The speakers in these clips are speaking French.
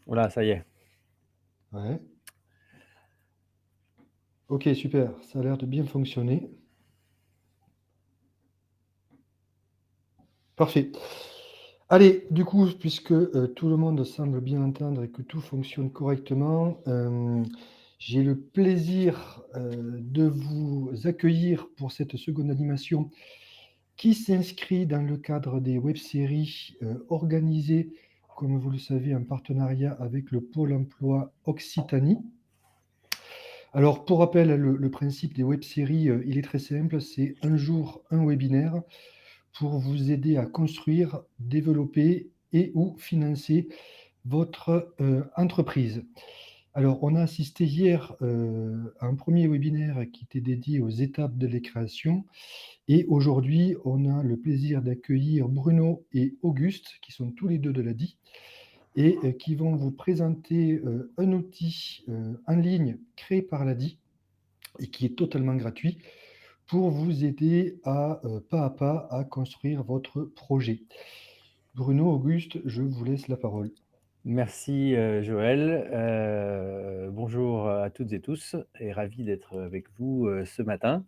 Voilà, ça y est. Ouais. Ok, super. Ça a l'air de bien fonctionner. Parfait. Allez, du coup, puisque tout le monde semble bien entendre et que tout fonctionne correctement, j'ai le plaisir de vous accueillir pour cette seconde animation qui s'inscrit dans le cadre des web-séries organisées, comme vous le savez, en partenariat avec le Pôle emploi Occitanie. Alors, pour rappel, le principe des web-séries, il est très simple, c'est un jour, un webinaire pour vous aider à construire, développer et ou financer votre entreprise. Alors, on a assisté hier à un premier webinaire qui était dédié aux étapes de la création et aujourd'hui, on a le plaisir d'accueillir Bruno et Auguste, qui sont tous les deux de l'ADI, et qui vont vous présenter un outil en ligne créé par l'ADI et qui est totalement gratuit pour vous aider à pas à construire votre projet. Bruno, Auguste, je vous laisse la parole. Merci, Joël. Bonjour à toutes et tous et ravi d'être avec vous, ce matin.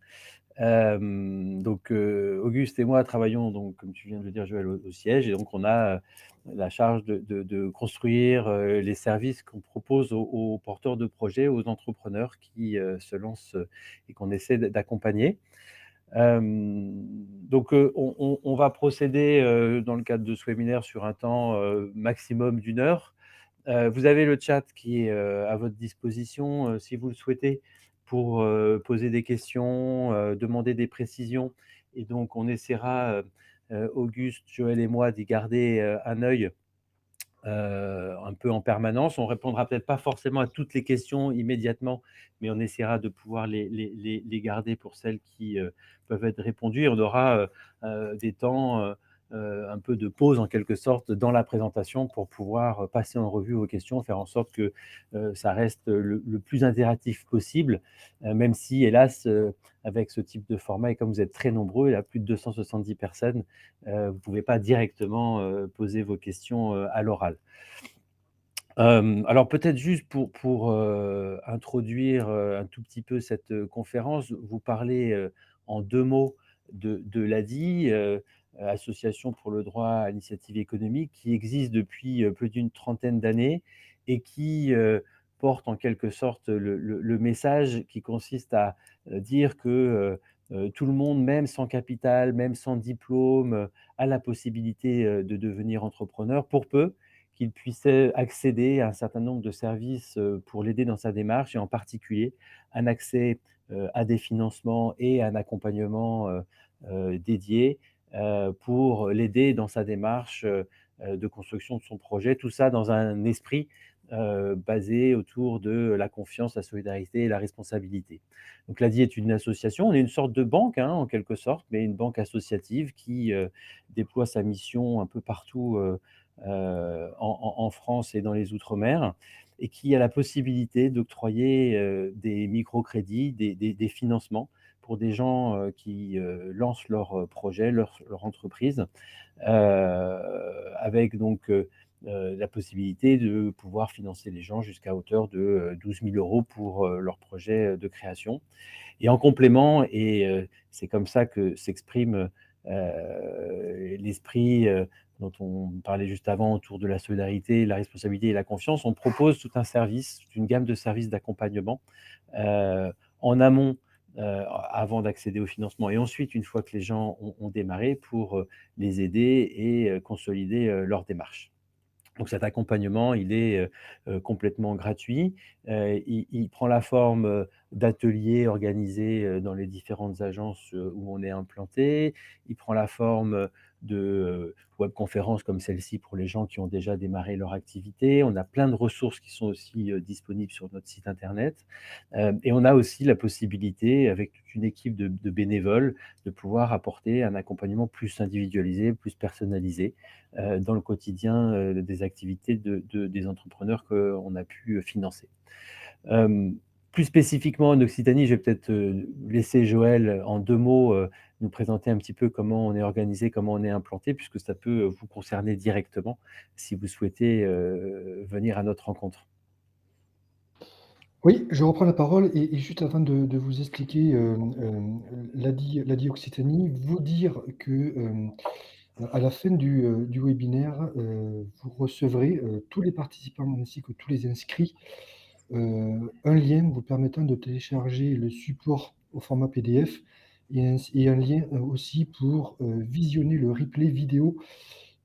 Auguste et moi travaillons donc, comme tu viens de le dire, Joël, au siège et donc on a, la charge de construire, les services qu'on propose aux porteurs de projets, aux entrepreneurs qui, se lancent, et qu'on essaie d'accompagner. On va procéder, dans le cadre de ce webinaire sur un temps, maximum d'une heure. Vous avez le chat qui est, à votre disposition, si vous le souhaitez pour, poser des questions, demander des précisions et donc on essaiera, Auguste, Joël et moi d'y garder, un œil un peu en permanence. On répondra peut-être pas forcément à toutes les questions immédiatement, mais on essaiera de pouvoir les garder pour celles qui, peuvent être répondues et on aura, des temps, un peu de pause en quelque sorte dans la présentation pour pouvoir, passer en revue vos questions, faire en sorte que, ça reste le plus interactif possible, même si hélas, avec ce type de format et comme vous êtes très nombreux, il y a plus de 270 personnes, vous ne pouvez pas directement, poser vos questions, à l'oral. Alors peut-être juste pour, introduire, un tout petit peu cette, conférence, vous parler, en 2 mots de l'ADI, Association pour le droit à l'initiative économique, qui existe depuis, plus d'une trentaine d'années et qui, porte en quelque sorte le message qui consiste à, dire que, tout le monde, même sans capital, même sans diplôme, a la possibilité, de devenir entrepreneur pour peu qu'il puisse accéder à un certain nombre de services, pour l'aider dans sa démarche et en particulier un accès, à des financements et un accompagnement, dédié, pour l'aider dans sa démarche, de construction de son projet. Tout ça dans un esprit, basé autour de la confiance, la solidarité et la responsabilité. Donc l'ADI est une association, on est une sorte de banque, hein, en quelque sorte, mais une banque associative qui, déploie sa mission un peu partout, en France et dans les outre-mer et qui a la possibilité d'octroyer, des microcrédits, des financements pour des gens, qui, lancent leur, projet, leur entreprise, avec donc, la possibilité de pouvoir financer les gens jusqu'à hauteur de, 12 000 € pour, leur projet, de création. Et en complément et c'est comme ça que s'exprime, l'esprit, dont on parlait juste avant autour de la solidarité, la responsabilité et la confiance. On propose tout un service, toute une gamme de services d'accompagnement, en amont, avant d'accéder au financement et ensuite une fois que les gens ont démarré pour, les aider et consolider, leur démarche. Donc cet accompagnement, il est, complètement gratuit. Il prend la forme, d'ateliers organisés, dans les différentes agences, où on est implanté. Il prend la forme, de, webconférences comme celle-ci pour les gens qui ont déjà démarré leur activité. On a plein de ressources qui sont aussi, disponibles sur notre site internet. Et on a aussi la possibilité, avec toute une équipe de bénévoles, de pouvoir apporter un accompagnement plus individualisé, plus personnalisé, dans le quotidien, des activités des entrepreneurs qu'on a pu financer. Hem, plus spécifiquement en Occitanie, je vais peut-être laisser Joël en 2 mots nous présenter un petit peu comment on est organisé, comment on est implanté, puisque ça peut vous concerner directement si vous souhaitez venir à notre rencontre. Oui, je reprends la parole et juste avant de vous expliquer, l'ADI Occitanie, vous dire que, à la fin du webinaire, vous recevrez, tous les participants ainsi que tous les inscrits, un lien vous permettant de télécharger le support au format PDF et un lien, aussi pour, visionner le replay vidéo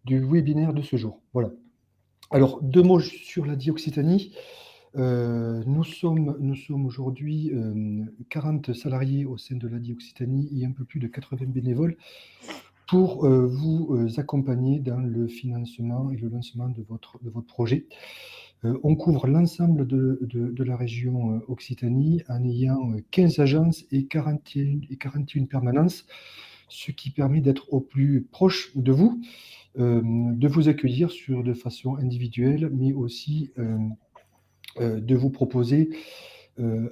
du webinaire de ce jour. Voilà. Alors 2 mots sur l'ADI Occitanie. Nous sommes aujourd'hui, 40 salariés au sein de l'ADI Occitanie et un peu plus de 80 bénévoles pour, vous, accompagner dans le financement et le lancement de votre projet. On couvre l'ensemble de la région, Occitanie en ayant, 15 agences et 41 permanences, ce qui permet d'être au plus proche de vous, de vous accueillir de façon individuelle, mais aussi, de vous proposer,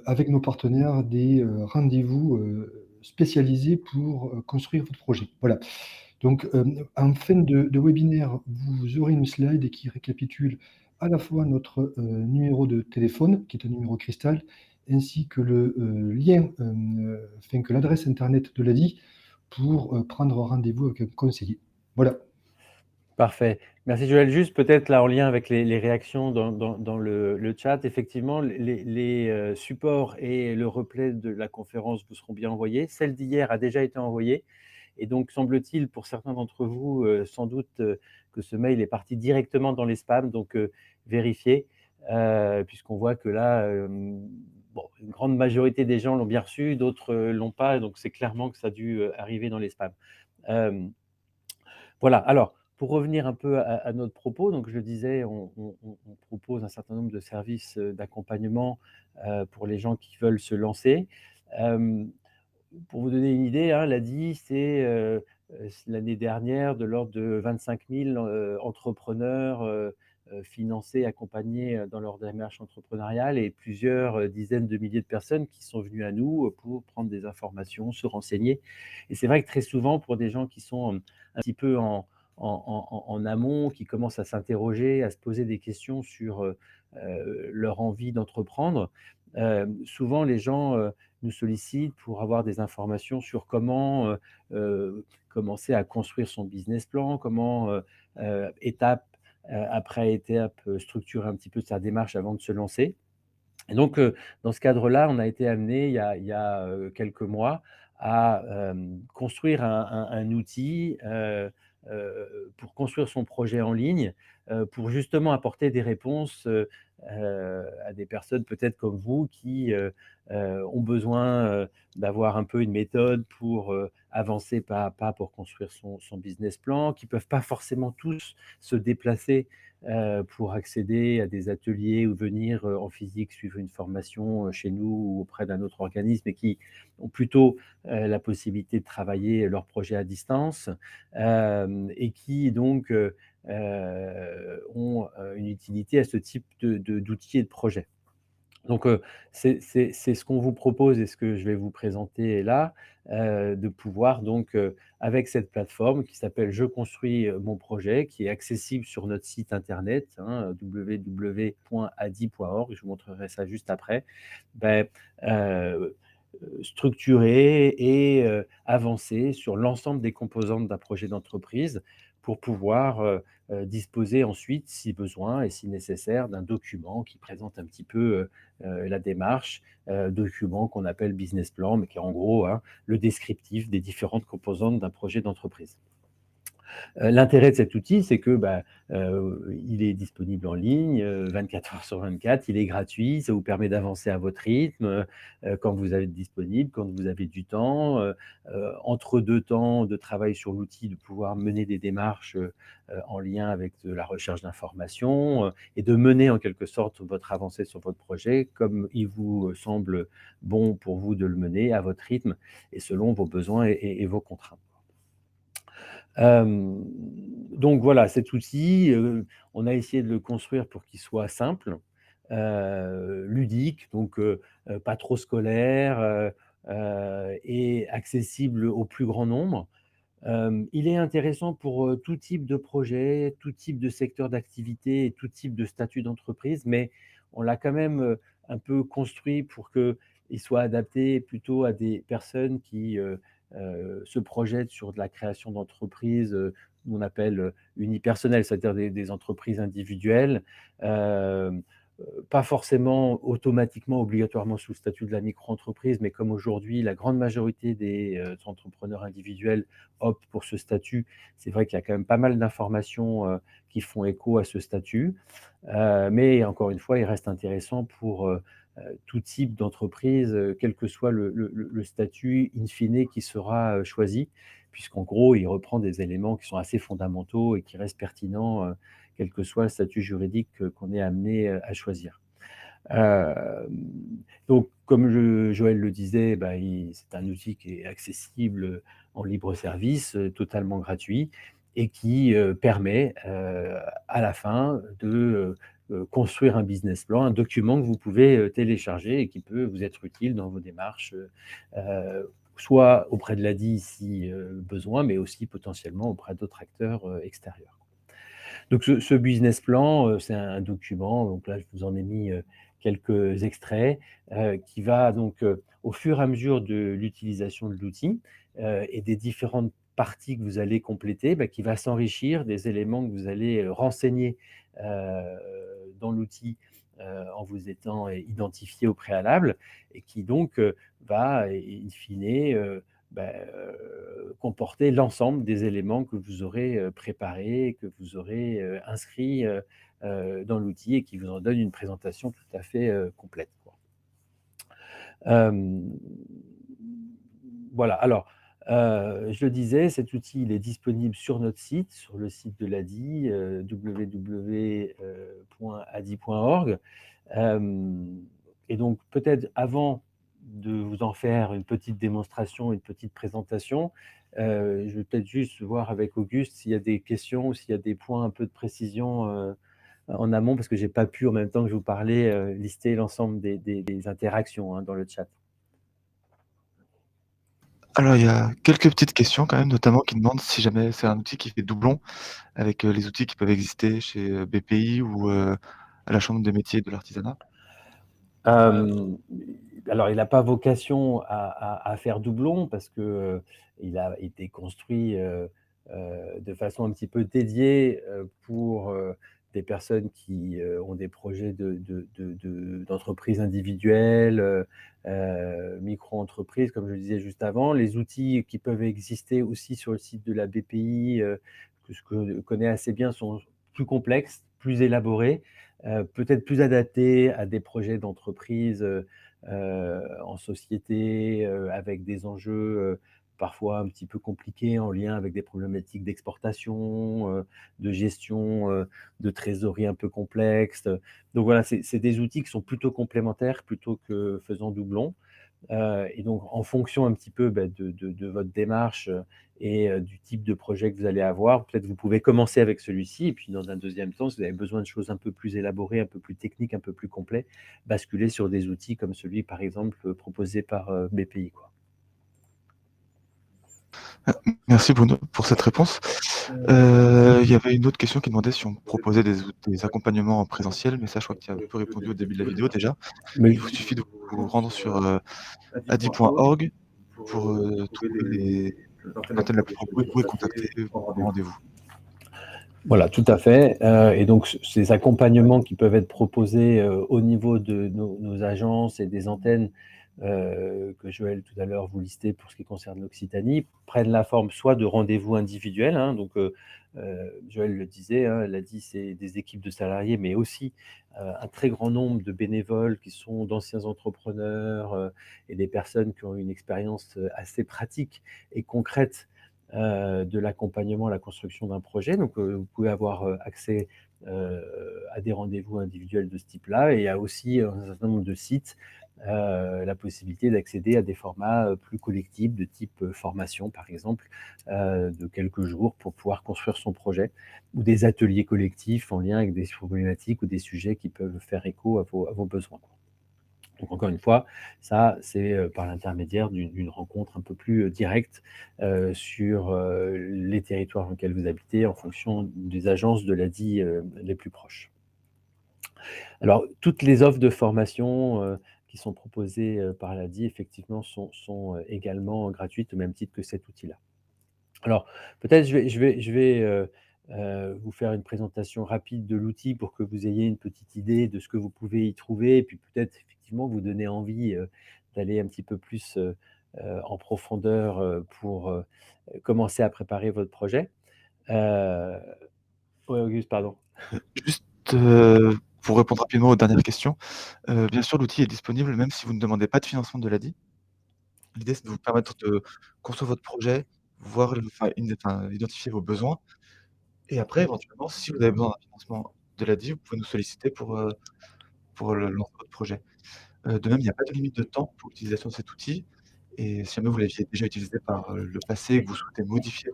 avec nos partenaires, des, rendez-vous, spécialisés pour, construire votre projet. Voilà. Donc, en fin de webinaire, vous aurez une slide qui récapitule à la fois notre, numéro de téléphone, qui est un numéro cristal, ainsi que le, lien, enfin que l'adresse internet de l'ADI pour, prendre rendez-vous avec un conseiller. Voilà. Parfait. Merci Joël. Juste peut-être là en lien avec les réactions dans le chat, effectivement, les supports et le replay de la conférence vous seront bien envoyés. Celle d'hier a déjà été envoyée et donc semble-t-il pour certains d'entre vous, sans doute, que ce mail est parti directement dans les spams, donc vérifiez, puisqu'on voit que là, bon, une grande majorité des gens l'ont bien reçu, d'autres, l'ont pas, donc c'est clairement que ça a dû, arriver dans les spams. Hem voilà, alors pour revenir un peu à notre propos, donc je le disais, on propose un certain nombre de services, d'accompagnement, pour les gens qui veulent se lancer. Hem, pour vous donner une idée, hein, l'ADI, c'est, l'année dernière de l'ordre de 25 000 entrepreneurs, financés, accompagnés, dans leur démarche entrepreneuriale et plusieurs, dizaines de milliers de personnes qui sont venues à nous, pour prendre des informations, se renseigner et c'est vrai que très souvent pour des gens qui sont, un petit peu en amont, qui commencent à s'interroger, à se poser des questions sur, leur envie d'entreprendre. Souvent les gens, nous sollicitent pour avoir des informations sur comment, commencer à construire son business plan, comment, étape, après étape, structurer un petit peu sa démarche avant de se lancer. Et donc, dans ce cadre-là, on a été amené il y a quelques mois à, construire un outil, pour construire son projet en ligne, pour justement apporter des réponses, à des personnes peut-être comme vous qui, ont besoin, d'avoir un peu une méthode pour, avancer pas à pas pour construire son business plan, qui peuvent pas forcément tous se déplacer pour accéder à des ateliers ou venir, en physique suivre une formation, chez nous ou auprès d'un autre organisme et qui ont plutôt, la possibilité de travailler leur projet à distance, et qui donc, ont, une utilité à ce type d'outils et de projets. Donc, c'est ce qu'on vous propose et ce que je vais vous présenter là, de pouvoir donc, avec cette plateforme qui s'appelle «Je construis, mon projet», qui est accessible sur notre site internet, hein, www.adi.org, je vous montrerai ça juste après. Beh, heu, structurer et avancer sur l'ensemble des composantes d'un projet d'entreprise pour pouvoir, disposer ensuite, si besoin et si nécessaire, d'un document qui présente un petit peu, la démarche, document qu'on appelle business plan, mais qui est en gros, hein, le descriptif des différentes composantes d'un projet d'entreprise. L'intérêt de cet outil, c'est que, bah, il est disponible en ligne, 24 heures sur 24, il est gratuit, ça vous permet d'avancer à votre rythme, quand vous êtes disponible, quand vous avez du temps, entre 2 temps de travail sur l'outil, de pouvoir mener des démarches, en lien avec de la recherche d'informations, et de mener en quelque sorte votre avancée sur votre projet comme il vous semble bon pour vous de le mener à votre rythme et selon vos besoins et vos contraintes. Hem, donc voilà, cet outil, on a essayé de le construire pour qu'il soit simple, ludique, donc pas trop scolaire, et accessible au plus grand nombre. Il est intéressant pour, tout type de projet, tout type de secteur d'activité et tout type de statut d'entreprise, mais on l'a quand même, un peu construit pour qu'il soit adapté plutôt à des personnes qui, se projettent sur de la création d'entreprises, qu'on appelle, unipersonnelles, c'est-à-dire des entreprises individuelles. Hem Pas forcément automatiquement, obligatoirement sous le statut de la micro-entreprise, mais comme aujourd'hui la grande majorité des, entrepreneurs individuels optent pour ce statut, c'est vrai qu'il y a quand même pas mal d'informations, qui font écho à ce statut. Mais encore une fois, il reste intéressant pour, tout type d'entreprise, quel que soit le statut in fine qui sera, choisi, puisqu'en gros, il reprend des éléments qui sont assez fondamentaux et qui restent pertinents, quel que soit le statut juridique, qu'on est amené, à choisir. Hem, donc comme Joël le disait, bah, c'est un outil qui est accessible, en libre service, totalement gratuit et qui, permet, à la fin de, construire un business plan, un document que vous pouvez, télécharger et qui peut vous être utile dans vos démarches, soit auprès de l'ADI si, besoin, mais aussi potentiellement auprès d'autres acteurs, extérieurs. Donc ce business plan, c'est un document, donc là je vous en ai mis, quelques extraits, qui va donc, au fur et à mesure de l'utilisation de l'outil, et des différentes parties que vous allez compléter, bah, qui va s'enrichir des éléments que vous allez, renseigner, heu, dans l'outil, en vous étant identifié au préalable et qui donc, va in fine, comporter l'ensemble des éléments que vous aurez, préparés, que vous aurez, inscrits, dans l'outil et qui vous en donne une présentation tout à fait, complète, quoi. Hem, voilà, alors, je le disais, cet outil, il est disponible sur notre site, sur le site de l'ADI, www.adi.org. Hem Et donc peut-être avant de vous en faire une petite démonstration, une petite présentation, je vais peut-être juste voir avec Auguste s'il y a des questions ou s'il y a des points un peu de précision, en amont, parce que j'ai pas pu en même temps que je vous parlais, lister l'ensemble des interactions, hein, dans le chat. Alors, il y a quelques petites questions quand même, notamment qui demandent si jamais c'est un outil qui fait doublon avec, les outils qui peuvent exister chez, BPI ou, à la chambre des métiers et de l'artisanat? Hem, alors il n'a pas vocation à faire doublon parce que, il a été construit, de façon un petit peu dédiée, pour, des personnes qui, ont des projets d'entreprises individuelles, micro-entreprises, comme je le disais juste avant. Les outils qui peuvent exister aussi sur le site de la BPI, que je connais assez bien, sont plus complexes, plus élaborés. Peut-être plus adapté à des projets d'entreprise, en société, avec des enjeux, parfois un petit peu compliqués en lien avec des problématiques d'exportation, de gestion, de trésorerie un peu complexe. Donc voilà, c'est des outils qui sont plutôt complémentaires plutôt que faisant doublon. Et donc en fonction un petit peu, bah, de votre démarche, et du type de projet que vous allez avoir, peut-être vous pouvez commencer avec celui-ci et puis dans un deuxième temps, si vous avez besoin de choses un peu plus élaborées, un peu plus techniques, un peu plus complets, basculer sur des outils comme celui, par exemple, proposé par, BPI, quoi. Merci Bruno pour cette réponse. Il y avait une autre question qui demandait si on proposait des accompagnements en présentiel, mais ça, je crois que tu as un peu répondu au début de la vidéo déjà. Mais Il vous suffit de vous rendre sur, adi.org pour, trouver l'antenne la plus proche et contacter, pour un rendez-vous. voilà, tout à fait, et donc ces accompagnements qui peuvent être proposés, au niveau de nos agences et des antennes, que Joël tout à l'heure vous listait pour ce qui concerne l'Occitanie, prennent la forme soit de rendez-vous individuels, hein, donc Joël le disait, hein, elle a dit c'est des équipes de salariés, mais aussi, un très grand nombre de bénévoles qui sont d'anciens entrepreneurs, et des personnes qui ont une expérience, assez pratique et concrète, de l'accompagnement à la construction d'un projet. Donc, vous pouvez avoir, accès, à des rendez-vous individuels de ce type-là, et il y a aussi un certain nombre de sites la possibilité d'accéder à des formats plus collectifs de type formation, par exemple, de quelques jours pour pouvoir construire son projet, ou des ateliers collectifs en lien avec des problématiques ou des sujets qui peuvent faire écho à vos besoins. Donc encore une fois, ça, c'est par l'intermédiaire d'une rencontre un peu plus directe sur les territoires dans lesquels vous habitez en fonction des agences de l'ADI les plus proches. Alors, toutes les offres de formation qui sont proposées par l'ADI, effectivement, sont également gratuites au même titre que cet outil-là. Alors, peut-être je vais vous faire une présentation rapide de l'outil pour que vous ayez une petite idée de ce que vous pouvez y trouver et puis peut-être effectivement vous donner envie d'aller un petit peu plus en profondeur pour commencer à préparer votre projet. Ouais, Auguste, pardon. Juste, pour répondre rapidement aux dernières questions, bien sûr, l'outil est disponible même si vous ne demandez pas de financement de l'ADI. L'idée, c'est de vous permettre de construire votre projet, voir identifier vos besoins et après éventuellement, si vous avez besoin d'un financement de l'ADI, vous pouvez nous solliciter pour le lancer votre projet. De même, il n'y a pas de limite de temps pour l'utilisation de cet outil et si jamais vous l'aviez déjà utilisé par le passé et que vous souhaitez modifier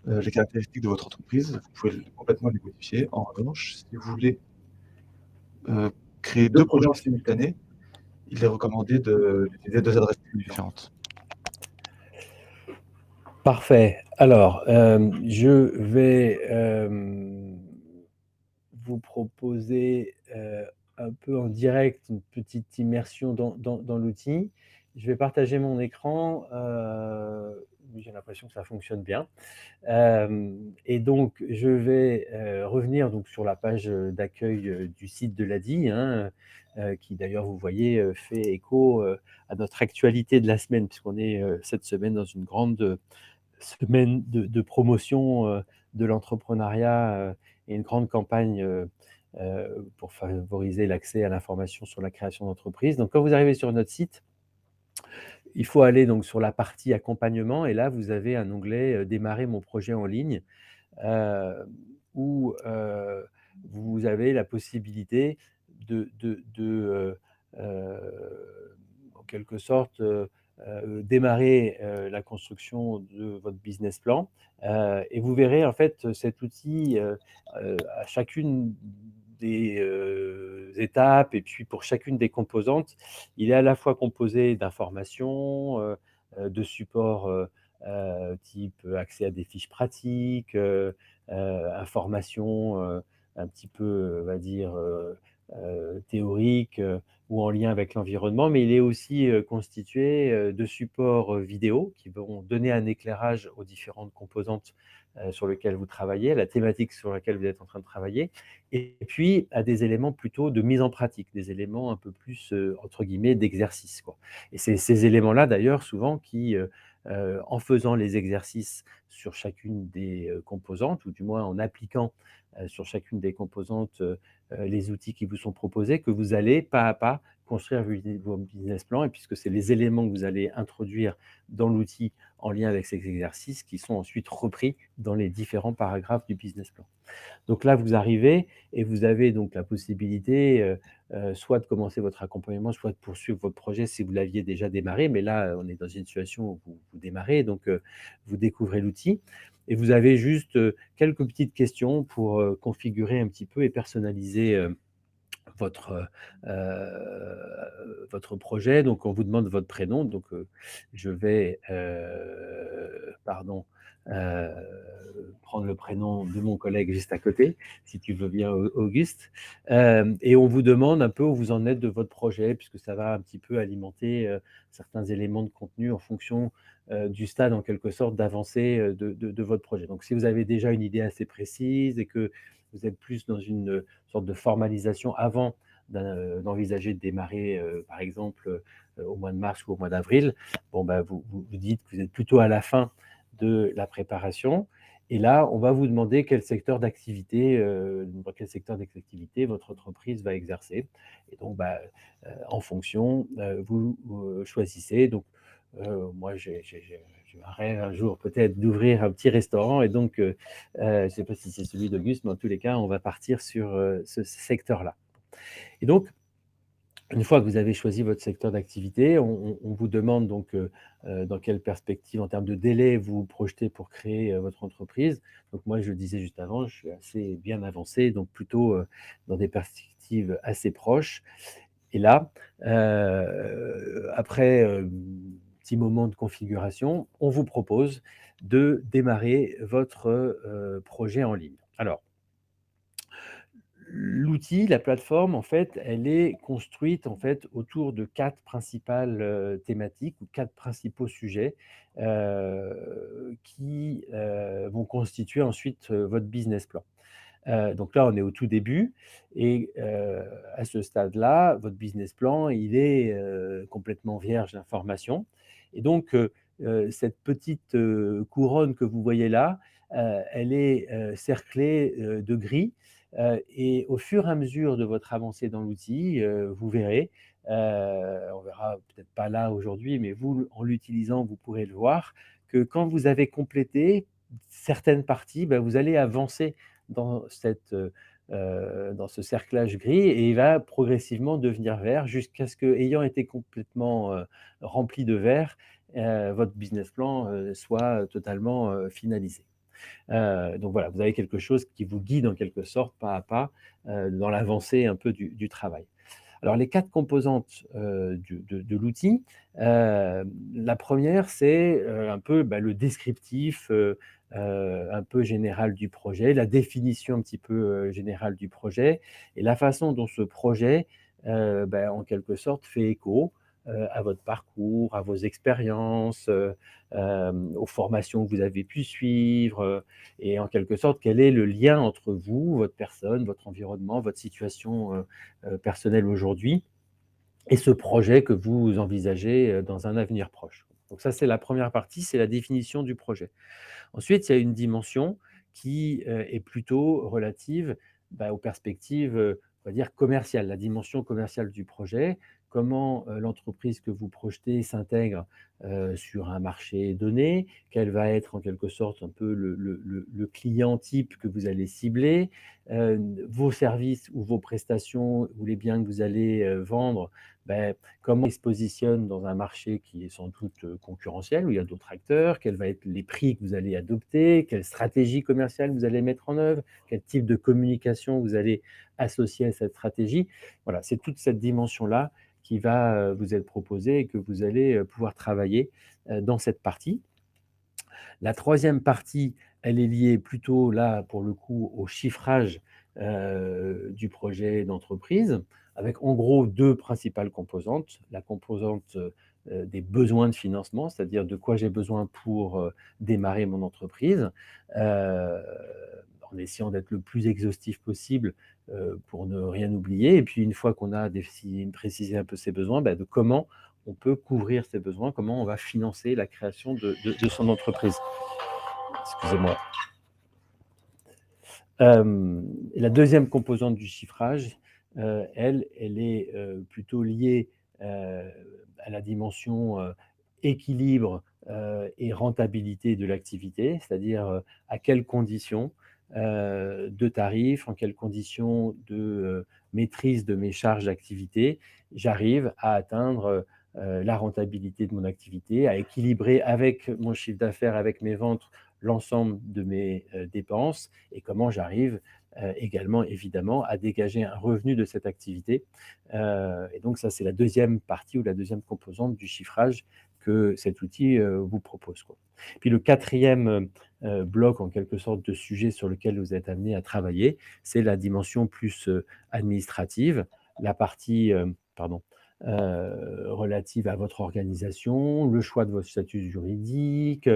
les caractéristiques de votre entreprise, vous pouvez complètement les modifier. En revanche, si vous voulez créer 2 projets en simultané, il est recommandé d'utiliser 2 adresses mail différentes. Parfait. Alors, je vais vous proposer un peu en direct une petite immersion dans l'outil. Je vais partager mon écran. J'ai l'impression que ça fonctionne bien. Et donc, je vais revenir donc, sur la page d'accueil du site de l'ADI, hein, qui d'ailleurs, vous voyez, fait écho à notre actualité de la semaine, puisqu'on est cette semaine dans une grande semaine de promotion de l'entrepreneuriat et une grande campagne pour favoriser l'accès à l'information sur la création d'entreprise. Donc, quand vous arrivez sur notre site, il faut aller donc sur la partie accompagnement et là, vous avez un onglet démarrer mon projet en ligne où vous avez la possibilité en quelque sorte, démarrer la construction de votre business plan et vous verrez en fait cet outil à chacune des étapes et puis pour chacune des composantes, il est à la fois composé d'informations, de supports type accès à des fiches pratiques, informations un petit peu, on va dire, théoriques ou en lien avec l'environnement, mais il est aussi constitué de supports vidéo qui vont donner un éclairage aux différentes composantes sur lesquelles vous travaillez, à la thématique sur laquelle vous êtes en train de travailler, et puis à des éléments plutôt de mise en pratique, des éléments un peu plus, entre guillemets, «d'exercice», quoi. Et c'est ces éléments-là, d'ailleurs, souvent qui, en faisant les exercices sur chacune des composantes, ou du moins en appliquant sur chacune des composantes les outils qui vous sont proposés, que vous allez pas à pas construire vos business plans, et puisque c'est les éléments que vous allez introduire dans l'outil en lien avec ces exercices qui sont ensuite repris dans les différents paragraphes du business plan. Donc là, vous arrivez et vous avez donc la possibilité soit de commencer votre accompagnement, soit de poursuivre votre projet si vous l'aviez déjà démarré. Mais là, on est dans une situation où vous démarrez, donc vous découvrez l'outil. Et vous avez juste quelques petites questions pour configurer un petit peu et personnaliser votre, votre projet. Donc, on vous demande votre prénom. Donc, je vais, prendre le prénom de mon collègue juste à côté, si tu veux bien, Auguste. Et on vous demande un peu où vous en êtes de votre projet, puisque ça va un petit peu alimenter certains éléments de contenu en fonction du stade, en quelque sorte, d'avancée de votre projet. Donc, si vous avez déjà une idée assez précise et que vous êtes plus dans une sorte de formalisation avant d'envisager de démarrer, par exemple, au mois de mars ou au mois d'avril, bon, bah, vous dites que vous êtes plutôt à la fin de la préparation. Et là, on va vous demander quel secteur d'activité, dans quel secteur d'activité votre entreprise va exercer. Et donc, bah, en fonction, vous choisissez. Donc, moi, j'ai un rêve un jour peut-être d'ouvrir un petit restaurant et donc, je ne sais pas si c'est celui d'Auguste, mais en tous les cas, on va partir sur ce secteur-là. Et donc, Une fois que vous avez choisi votre secteur d'activité, on vous demande donc, dans quelle perspective en termes de délai vous vous projetez pour créer, votre entreprise. Donc moi, je le disais juste avant, je suis assez bien avancé, donc plutôt, dans des perspectives assez proches. Et là, après, petit moment de configuration, on vous propose de démarrer votre, projet en ligne. Alors, l'outil, la plateforme, en fait, elle est construite, en fait, autour de 4 principales, thématiques ou 4 principaux sujets, qui, vont constituer ensuite, votre business plan. Donc là, on est au tout début et à ce stade-là, votre business plan, il est, complètement vierge d'informations et donc cette petite, couronne que vous voyez là, elle est, cerclée, de gris, et au fur et à mesure de votre avancée dans l'outil, vous verrez, on verra peut-être pas là aujourd'hui, mais vous, en l'utilisant, vous pourrez le voir, que quand vous avez complété certaines parties, bah, vous allez avancer dans dans ce cerclage gris et il va progressivement devenir vert jusqu'à ce que, ayant été complètement, rempli de vert, votre business plan, soit totalement, finalisé. Donc voilà, vous avez quelque chose qui vous guide en quelque sorte pas à pas, dans l'avancée un peu du travail. Alors les 4 composantes, de l'outil, la première c'est, un peu, bah, le descriptif, un peu général du projet, la définition un petit peu, générale du projet et la façon dont ce projet, bah, en quelque sorte fait écho, à votre parcours, à vos expériences, aux formations que vous avez pu suivre, et en quelque sorte quel est le lien entre vous, votre personne, votre environnement, votre situation, personnelle aujourd'hui et ce projet que vous envisagez, dans un avenir proche. Donc ça, c'est la première partie, c'est la définition du projet. Ensuite, il y a une dimension qui, est plutôt relative, bah, aux perspectives, on va dire commerciales, la dimension commerciale du projet. Comment, l'entreprise que vous projetez s'intègre, sur un marché donné? Quel va être en quelque sorte un peu le client type que vous allez cibler? Vos services ou vos prestations ou les biens que vous allez, vendre, beh, comment ils se positionnent dans un marché qui est sans doute, concurrentiel, où il y a d'autres acteurs? Quels vont être les prix que vous allez adopter? Quelle stratégie commerciale vous allez mettre en œuvre? Quel type de communication vous allez associer à cette stratégie? Voilà, c'est toute cette dimension-là qui va, vous être proposée et que vous allez, pouvoir travailler, dans cette partie. La troisième partie, elle est liée plutôt là, pour le coup, au chiffrage, du projet d'entreprise, avec en gros 2 principales composantes. La composante, des besoins de financement, c'est-à-dire de quoi j'ai besoin pour, démarrer mon entreprise, heu, en essayant d'être le plus exhaustif possible, pour ne rien oublier et puis une fois qu'on a précisé un peu ses besoins, bah, de comment on peut couvrir ces besoins, comment on va financer la création de son entreprise. Excusez-moi. Et la deuxième composante du chiffrage, elle est, plutôt liée, heu, à la dimension, équilibre, et rentabilité de l'activité. C'est-à-dire, à quelles conditions, de tarifs, en quelles conditions de, maîtrise de mes charges d'activité, j'arrive à atteindre, la rentabilité de mon activité, à équilibrer avec mon chiffre d'affaires, avec mes ventes, l'ensemble de mes, dépenses et comment j'arrive, également évidemment à dégager un revenu de cette activité. Et donc ça, c'est la deuxième partie ou la deuxième composante du chiffrage que cet outil, vous propose, quoi. Puis le quatrième bloc en quelque sorte de sujet sur lequel vous êtes amené à travailler, c'est la dimension plus, administrative, la partie, relative à votre organisation, le choix de votre statut juridique,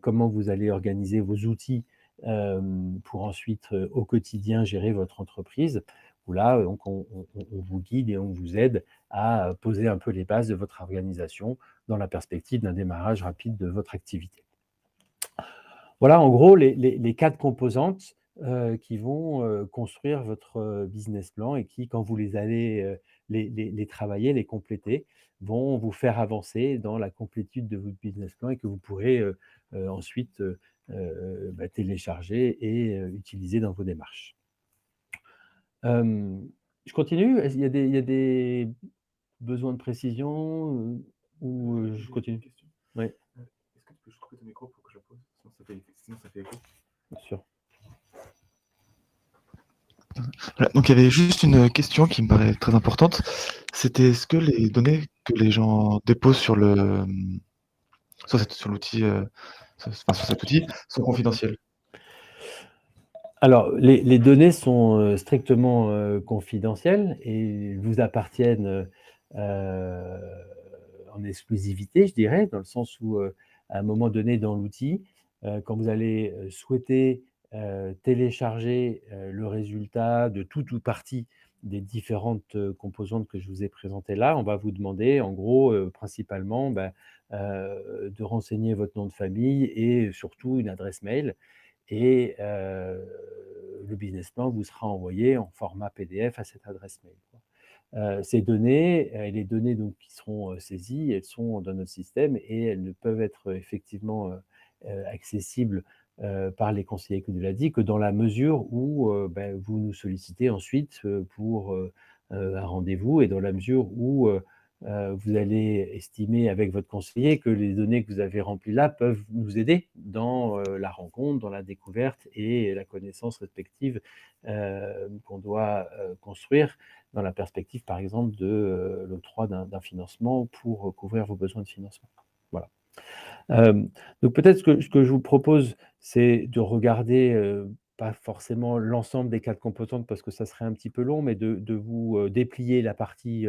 comment vous allez organiser vos outils, pour ensuite, au quotidien, gérer votre entreprise. Où là, donc on vous guide et on vous aide à poser un peu les bases de votre organisation dans la perspective d'un démarrage rapide de votre activité. Voilà en gros les 4 composantes, qui vont, construire votre, business plan et qui, quand vous les allez, les travailler, les compléter, vont vous faire avancer dans la complétude de votre business plan et que vous pourrez, ensuite, télécharger et utiliser dans vos démarches. Hem Je continue? Est-ce il y a des besoins de précision, ou je continue? Oui, Est-ce que tu peux juste couper ton micro pour que je la pose? Sinon ça fait écho. bien sûr. Voilà, donc il y avait juste une question qui me paraît très importante. C'était est-ce que les données que les gens déposent sur sur l'outil, sur cet outil sont confidentielles? Alors, les données sont, strictement, confidentielles et vous appartiennent, en exclusivité, je dirais, dans le sens où, à un moment donné dans l'outil, quand vous allez, souhaiter, télécharger, le résultat de tout ou partie des différentes, composantes que je vous ai présentées là, on va vous demander en gros, principalement, de renseigner votre nom de famille et surtout une adresse mail. Et le business plan vous sera envoyé en format PDF à cette adresse mail, quoi. Ces données, les données donc qui seront, saisies, elles sont dans notre système et elles ne peuvent être effectivement, accessibles, par les conseillers de l'ADI que dans la mesure où, vous nous sollicitez ensuite, pour, un rendez-vous et dans la mesure où, vous allez estimer avec votre conseiller que les données que vous avez remplies là peuvent nous aider dans, la rencontre, dans la découverte et la connaissance respective, qu'on doit, construire dans la perspective, par exemple, de, l'octroi d'un financement pour couvrir vos besoins de financement. Voilà. Donc peut-être ce que je vous propose, c'est de regarder, pas forcément l'ensemble des 4 composantes parce que ça serait un petit peu long, mais de vous, déplier la partie,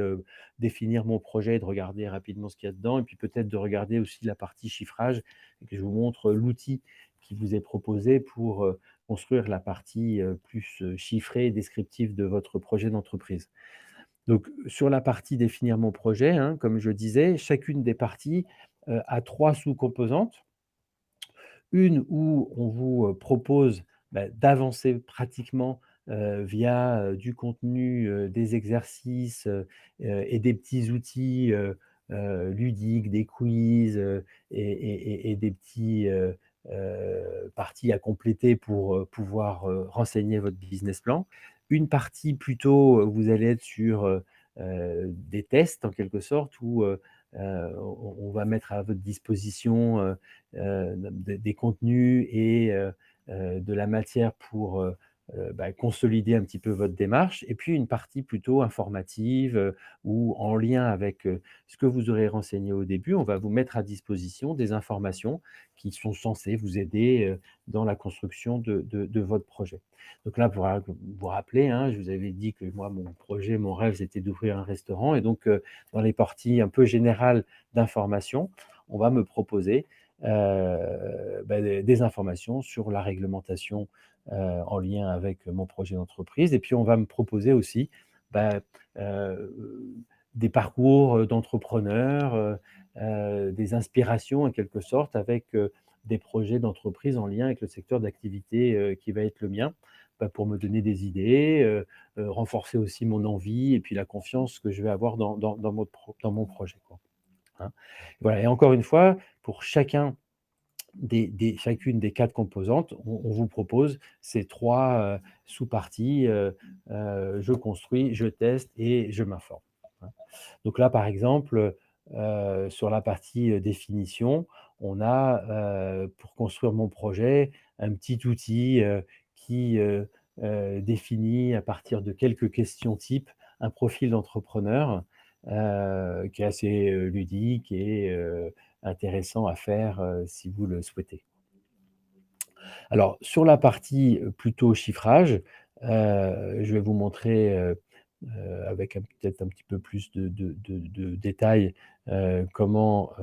définir mon projet, de regarder rapidement ce qu'il y a dedans et puis peut-être de regarder aussi la partie chiffrage et que je vous montre l'outil qui vous est proposé pour, construire la partie, plus, chiffrée et descriptive de votre projet d'entreprise. Donc sur la partie définir mon projet, hein, comme je disais, chacune des parties, a 3 sous-composantes. Une où on vous, propose, d'avancer pratiquement, via, du contenu, des exercices, et des petits outils, ludiques, des quiz, et des petits, parties à compléter pour, pouvoir, renseigner votre business plan. Une partie plutôt, vous allez être sur, des tests en quelque sorte où, on va mettre à votre disposition, des contenus et de la matière pour, consolider un petit peu votre démarche et puis une partie plutôt informative, ou en lien avec, ce que vous aurez renseigné au début. On va vous mettre à disposition des informations qui sont censées vous aider, dans la construction de votre projet. Donc là, pour vous rappeler, hein, je vous avais dit que moi, mon projet, mon rêve, c'était d'ouvrir un restaurant et donc, dans les parties un peu générales d'information, on va me proposer des informations sur la réglementation, en lien avec mon projet d'entreprise et puis on va me proposer aussi, bah, des parcours, d'entrepreneurs, des inspirations en quelque sorte avec, des projets d'entreprise en lien avec le secteur d'activité, qui va être le mien, pour me donner des idées, renforcer aussi mon envie et puis la confiance que je vais avoir dans mon projet, quoi, hein. Voilà et encore une fois, pour chacune des 4 composantes, on vous propose ces 3 sous-parties, je construis, je teste et je m'informe, hein. Donc là, par exemple, sur la partie, définition, on a, pour construire mon projet, un petit outil, qui, définit à partir de quelques questions types un profil d'entrepreneur, qui est assez, ludique et intéressant à faire, si vous le souhaitez. Alors sur la partie, plutôt chiffrage, je vais vous montrer, avec peut-être un petit peu plus de détails, comment,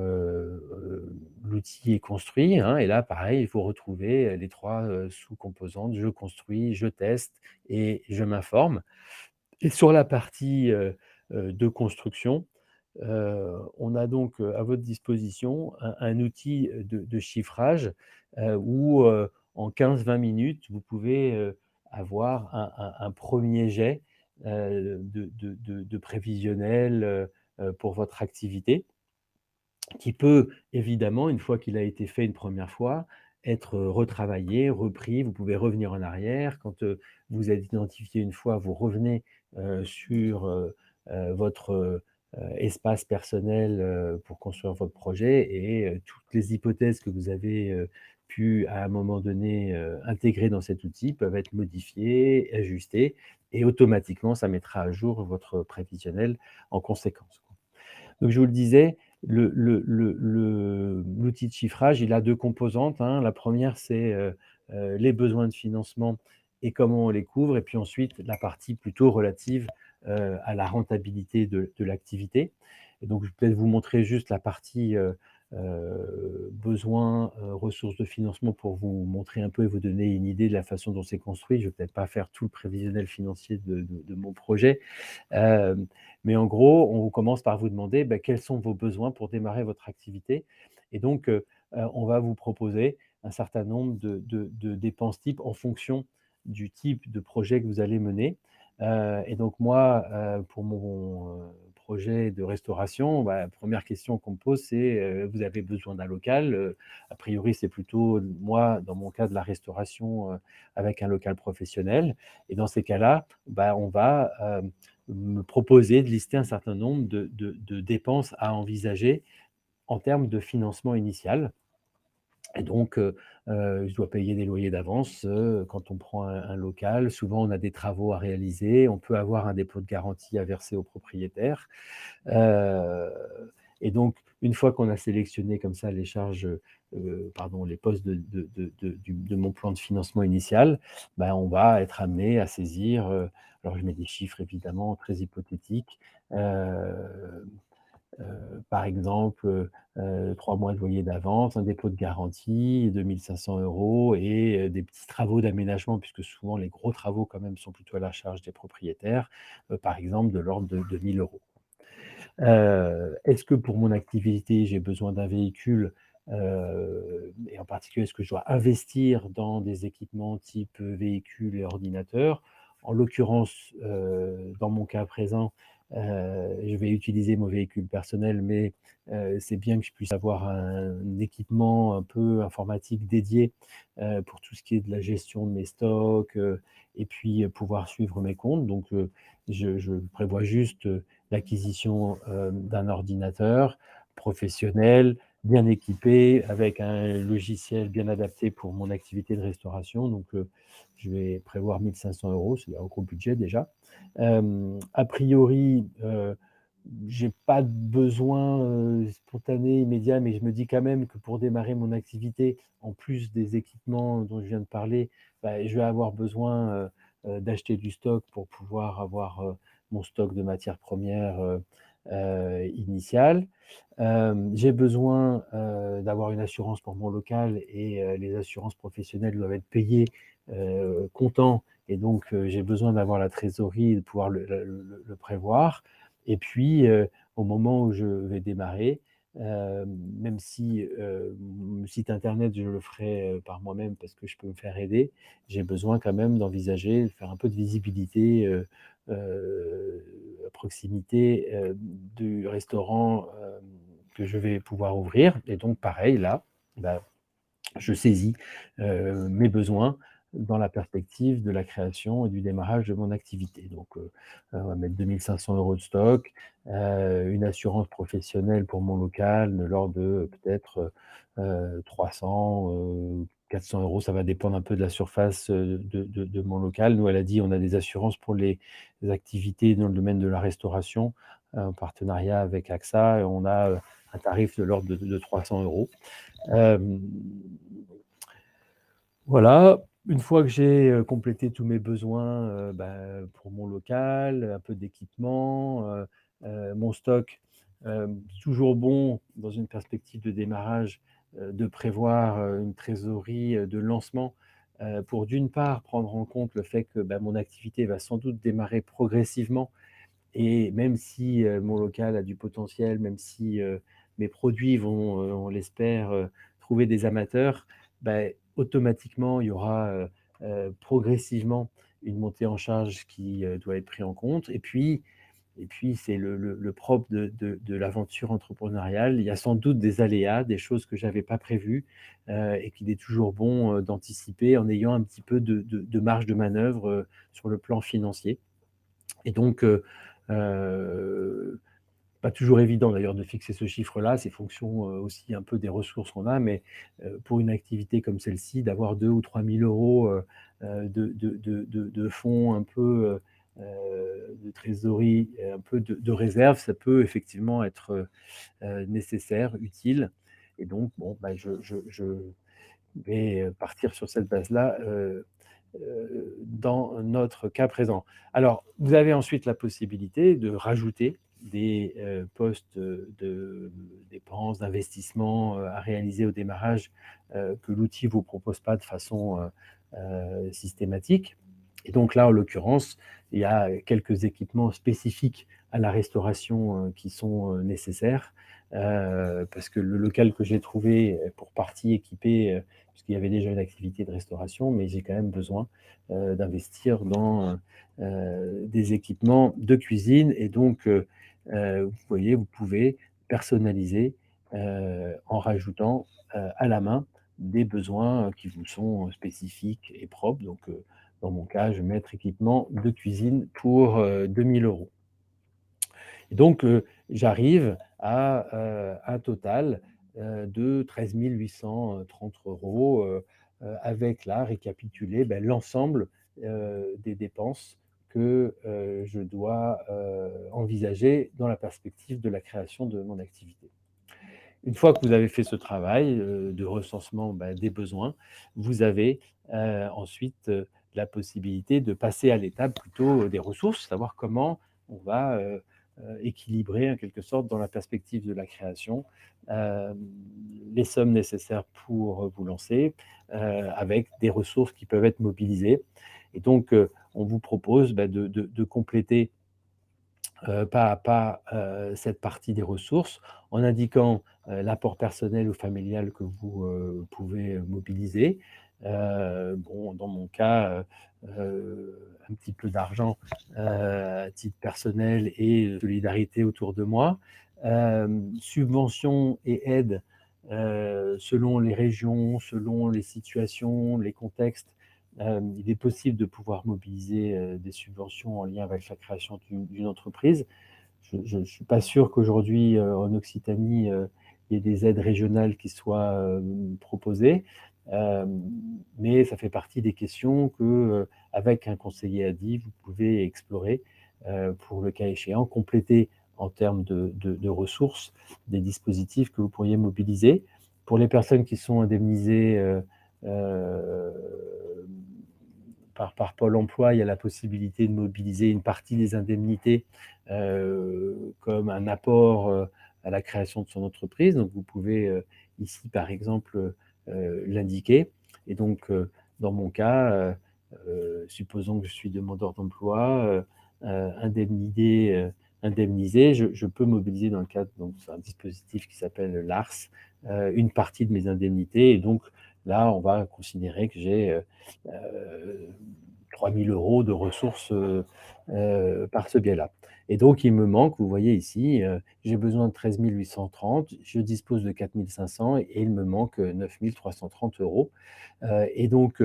l'outil est construit, hein et là pareil, il faut retrouver, les 3 sous-composantes. Je construis, je teste et je m'informe et sur la partie, de construction, on a donc, à votre disposition un outil, de chiffrage, où, en 15-20 minutes, vous pouvez, avoir un 1er jet, de prévisionnel, pour votre activité qui peut évidemment, une fois qu'il a été fait une première fois, être retravaillé, repris. Vous pouvez revenir en arrière. Quand, vous êtes identifié une fois, vous revenez, sur votre espace personnel pour construire votre projet et toutes les hypothèses que vous avez pu à un moment donné intégrer dans cet outil peuvent être modifiées, ajustées et automatiquement ça mettra à jour votre prévisionnel en conséquence, quoi. Donc je vous le disais, l'outil de chiffrage, il a 2 composantes, hein. La première, c'est les besoins de financement et comment on les couvre et puis ensuite la partie plutôt relative à la rentabilité de l'activité. Et donc je vais peut-être vous montrer juste la partie besoins, ressources de financement pour vous montrer un peu et vous donner une idée de la façon dont c'est construit. Je vais peut-être pas faire tout le prévisionnel financier de mon projet. Hem, mais en gros, on commence par vous demander, bah, quels sont vos besoins pour démarrer votre activité et donc on va vous proposer un certain nombre de dépenses types en fonction du type de projet que vous allez mener. Et donc moi, pour mon projet de restauration, bah, la 1re question qu'on me pose, c'est, «Vous avez besoin d'un local?» A priori, c'est plutôt, moi, dans mon cas, de la restauration, avec un local professionnel et dans ces cas-là, bah, on va, me proposer de lister un certain nombre de dépenses à envisager en termes de financement initial. Et donc, je dois payer des loyers d'avance, quand on prend un local. Souvent, on a des travaux à réaliser. On peut avoir un dépôt de garantie à verser au propriétaire. Heu et donc, une fois qu'on a sélectionné comme ça les charges, pardon, les postes de mon plan de financement initial, bah, on va être amené à saisir, alors je mets des chiffres évidemment très hypothétiques, par exemple, 3 mois de loyer d'avance, un dépôt de garantie, 2 500 € et des petits travaux d'aménagement puisque souvent les gros travaux quand même sont plutôt à la charge des propriétaires, par exemple de l'ordre de 2 000 €. Est-ce que pour mon activité, j'ai besoin d'un véhicule, et en particulier, est-ce que je dois investir dans des équipements type, véhicule et ordinateur? En l'occurrence, dans mon cas présent, je vais utiliser mon véhicule personnel, mais c'est bien que je puisse avoir un équipement un peu informatique dédié, pour tout ce qui est de la gestion de mes stocks, et puis, pouvoir suivre mes comptes. Donc, je prévois juste, l'acquisition, d'un ordinateur professionnel, bien équipé, avec un logiciel bien adapté pour mon activité de restauration. Donc, je vais prévoir 1 500 €, c'est un gros budget déjà. A priori, j'ai pas de besoin, spontané, immédiat, mais je me dis quand même que pour démarrer mon activité, en plus des équipements dont je viens de parler, bah, je vais avoir besoin, d'acheter du stock pour pouvoir avoir, mon stock de matières premières, initiales. J'ai besoin, d'avoir une assurance pour mon local et les assurances professionnelles doivent être payées, comptant et donc j'ai besoin d'avoir la trésorerie et de pouvoir le prévoir et puis, au moment où je vais démarrer, même si, mon site internet, je le ferai, par moi-même parce que je peux me faire aider, j'ai besoin quand même d'envisager, de faire un peu de visibilité, à proximité, du restaurant, que je vais pouvoir ouvrir et donc pareil là, bah, je saisis, mes besoins dans la perspective de la création et du démarrage de mon activité. Donc, on va mettre 2 500 € de stock, une assurance professionnelle pour mon local de l'ordre de peut-être, 300, 400 €. Ça va dépendre un peu de la surface, de mon local. Nous, à l'ADI, on a des assurances pour les activités dans le domaine de la restauration, en partenariat avec AXA et on a, un tarif de l'ordre de 300 €. Hem, voilà, une fois que j'ai, complété tous mes besoins, pour mon local, un peu d'équipement, mon stock, toujours bon dans une perspective de démarrage, de prévoir, une trésorerie, de lancement, pour d'une part prendre en compte le fait que, bah, mon activité va sans doute démarrer progressivement et même si, mon local a du potentiel, même si, mes produits vont, on l'espère, trouver des amateurs, bah, automatiquement, il y aura, progressivement une montée en charge qui, doit être pris en compte et puis c'est le propre de l'aventure entrepreneuriale. Il y a sans doute des aléas, des choses que j'avais pas prévues, et qu'il est toujours bon, d'anticiper en ayant un petit peu de marge de manœuvre, sur le plan financier. Et donc, pas toujours évident d'ailleurs de fixer ce chiffre-là, c'est fonction aussi un peu des ressources qu'on a, mais pour une activité comme celle-ci, d'avoir 2 ou 3 000 € de fonds un peu de trésorerie, et un peu de réserve, ça peut effectivement être nécessaire, utile. Et donc, bon, bah, je vais partir sur cette base-là dans notre cas présent. Alors, vous avez ensuite la possibilité de rajouter des postes de dépenses, d'investissement à réaliser au démarrage que l'outil ne vous propose pas de façon systématique. Et donc là, en l'occurrence, il y a quelques équipements spécifiques à la restauration qui sont nécessaires, parce que le local que j'ai trouvé est pour partie équipé, puisqu'il y avait déjà une activité de restauration, mais j'ai quand même besoin d'investir dans des équipements de cuisine. Et donc, vous voyez, vous pouvez personnaliser en rajoutant à la main des besoins qui vous sont spécifiques et propres. Donc, dans mon cas, je vais mettre équipement de cuisine pour 2 000 €. Et donc, j'arrive à un total de 13 830 €, avec là récapitulé l'ensemble des dépenses que je dois envisager dans la perspective de la création de mon activité. Une fois que vous avez fait ce travail de recensement des besoins, vous avez ensuite la possibilité de passer à l'étape plutôt des ressources, savoir comment on va équilibrer en quelque sorte dans la perspective de la création euh, les sommes nécessaires pour vous lancer avec des ressources qui peuvent être mobilisées. Et donc, on vous propose de compléter pas à pas cette partie des ressources en indiquant l'apport personnel ou familial que vous pouvez mobiliser. Bon, dans mon cas, un petit peu d'argent à titre personnel et solidarité autour de moi. Subventions et aides selon les régions, selon les situations, les contextes. Il est possible de pouvoir mobiliser des subventions en lien avec la création d'une entreprise. Je ne suis pas sûr qu'aujourd'hui, en Occitanie, il y ait des aides régionales qui soient proposées, euh, mais ça fait partie des questions que, avec un conseiller ADI, vous pouvez explorer pour le cas échéant, compléter en termes de ressources des dispositifs que vous pourriez mobiliser. Pour les personnes qui sont indemnisées euh, par Pôle emploi, il y a la possibilité de mobiliser une partie des indemnités comme un apport à la création de son entreprise. Donc, vous pouvez ici, par exemple, l'indiquer. Et donc, dans mon cas, supposons que je suis demandeur d'emploi, indemnisé, je peux mobiliser dans le cadre d'un dispositif qui s'appelle l'ARS, une partie de mes indemnités. Et donc, là, on va considérer que j'ai 3 000 € de ressources par ce biais-là. Et donc, il me manque, vous voyez ici, j'ai besoin de 13 830, je dispose de 4 500 et il me manque 9 330 €. Et donc,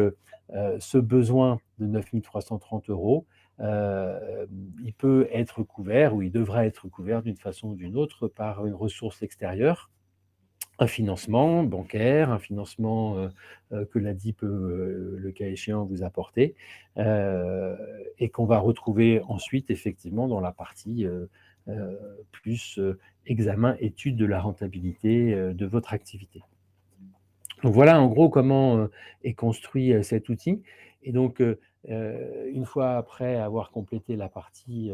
ce besoin de 9 330 €, il peut être couvert ou il devra être couvert d'une façon ou d'une autre par une ressource extérieure, un financement bancaire, un financement que l'ADI peut, le cas échéant, vous apporter, et qu'on va retrouver ensuite effectivement dans la partie plus examen, étude de la rentabilité de votre activité. Donc voilà en gros comment est construit cet outil. Et donc, une fois après avoir complété la partie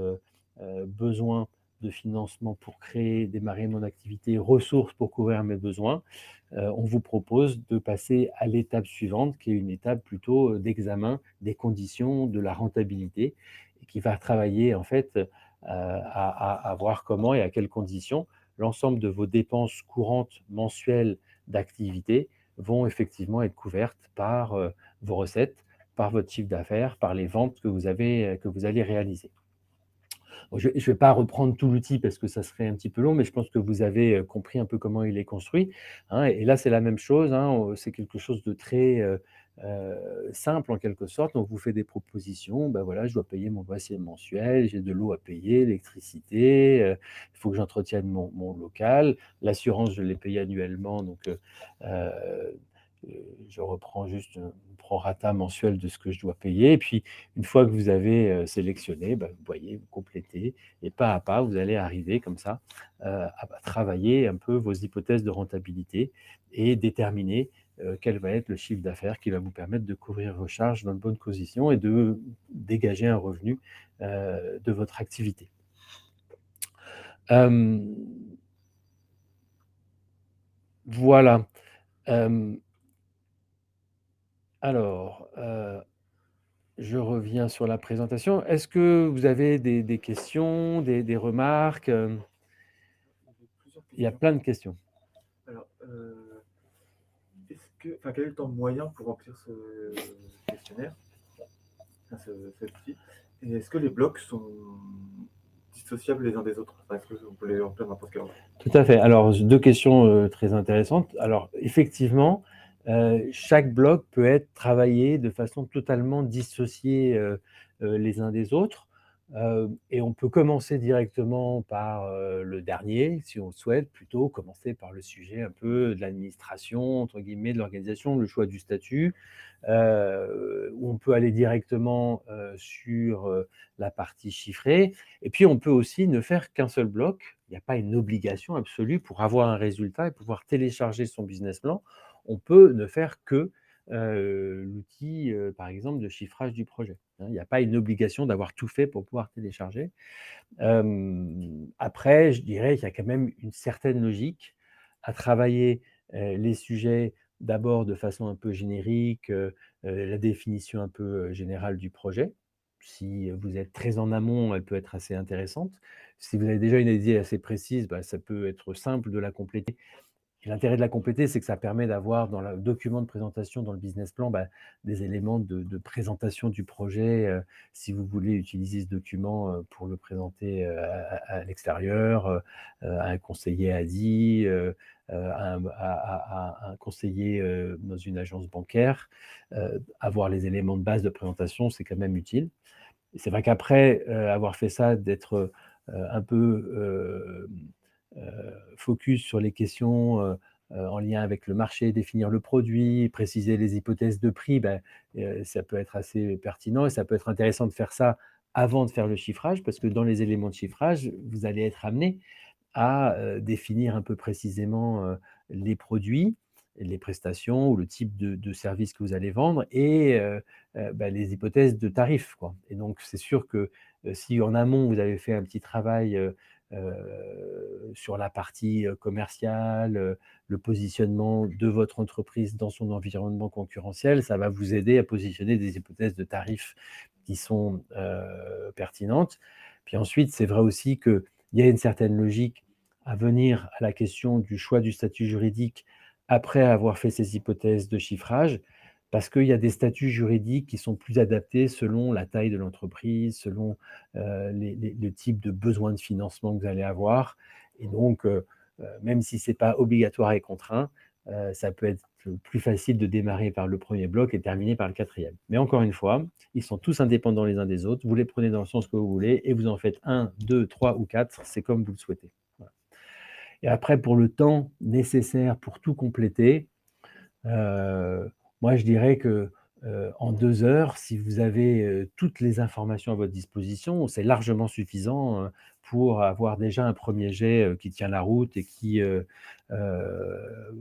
besoin de financement pour créer, démarrer mon activité, ressources pour couvrir mes besoins, on vous propose de passer à l'étape suivante, qui est une étape plutôt d'examen des conditions de la rentabilité, et qui va travailler en fait à voir comment et à quelles conditions l'ensemble de vos dépenses courantes mensuelles d'activité vont effectivement être couvertes par vos recettes, par votre chiffre d'affaires, par les ventes que vous allez réaliser. Bon, je ne vais pas reprendre tout l'outil parce que ça serait un petit peu long, mais je pense que vous avez compris un peu comment il est construit, hein. Et là, c'est la même chose, hein, c'est quelque chose de très simple en quelque sorte. On vous fait des propositions, ben voilà, je dois payer mon loyer mensuel, j'ai de l'eau à payer, l'électricité, il faut que j'entretienne mon local, l'assurance, je l'ai payée annuellement, donc je reprends juste un prorata mensuel de ce que je dois payer. Et puis, une fois que vous avez sélectionné, ben, vous voyez, vous complétez, et pas à pas, vous allez arriver comme ça à travailler un peu vos hypothèses de rentabilité et déterminer quel va être le chiffre d'affaires qui va vous permettre de couvrir vos charges dans de bonnes conditions et de dégager un revenu de votre activité. Voilà. Alors, je reviens sur la présentation. Est-ce que vous avez des questions, des remarques? Il y a plein de questions. Alors, quel est le temps moyen pour remplir ce questionnaire, cet outil? Et est-ce que les blocs sont dissociables les uns des autres? Est-ce que vous pouvez les remplir n'importe quel ordre? Tout à fait. Alors, 2 questions très intéressantes. Alors, effectivement, chaque bloc peut être travaillé de façon totalement dissociée les uns des autres. Et on peut commencer directement par le dernier, si on le souhaite, plutôt commencer par le sujet un peu de l'administration, entre guillemets, de l'organisation, le choix du statut, où on peut aller directement sur la partie chiffrée. Et puis, on peut aussi ne faire qu'un seul bloc. Il n'y a pas une obligation absolue pour avoir un résultat et pouvoir télécharger son business plan. On peut ne faire que l'outil, par exemple, de chiffrage du projet. Il n'y a pas une obligation d'avoir tout fait pour pouvoir télécharger. Après, je dirais qu'il y a quand même une certaine logique à travailler les sujets d'abord de façon un peu générique, la définition un peu générale du projet. Si vous êtes très en amont, elle peut être assez intéressante. Si vous avez déjà une idée assez précise, bah, ça peut être simple de la compléter. Et l'intérêt de la compléter, c'est que ça permet d'avoir dans le document de présentation, dans le business plan, bah, des éléments de présentation du projet, si vous voulez utiliser ce document, pour le présenter, à l'extérieur, à un conseiller ADI, à un conseiller, dans une agence bancaire. Avoir les éléments de base de présentation, c'est quand même utile. Et c'est vrai qu'après, avoir fait ça, d'être, un peu, focus sur les questions, en lien avec le marché, définir le produit, préciser les hypothèses de prix, ben, ça peut être assez pertinent et ça peut être intéressant de faire ça avant de faire le chiffrage parce que dans les éléments de chiffrage, vous allez être amené à définir un peu précisément les produits, les prestations ou le type de service que vous allez vendre et bah, les hypothèses de tarifs, quoi. Et donc c'est sûr que si en amont vous avez fait un petit travail sur la partie commerciale, le positionnement de votre entreprise dans son environnement concurrentiel, ça va vous aider à positionner des hypothèses de tarifs qui sont pertinentes. Puis ensuite, c'est vrai aussi qu'il y a une certaine logique à venir à la question du choix du statut juridique après avoir fait ces hypothèses de chiffrage, parce qu'il y a des statuts juridiques qui sont plus adaptés selon la taille de l'entreprise, selon le type de besoin de financement que vous allez avoir. Et donc, même si ce n'est pas obligatoire et contraint, ça peut être plus facile de démarrer par le premier bloc et terminer par le quatrième. Mais encore une fois, ils sont tous indépendants les uns des autres. Vous les prenez dans le sens que vous voulez et vous en faites 1, 2, 3 ou 4. C'est comme vous le souhaitez. Voilà. Et après, pour le temps nécessaire pour tout compléter, moi, je dirais que en 2 heures, si vous avez toutes les informations à votre disposition, c'est largement suffisant pour avoir déjà un premier jet qui tient la route et qui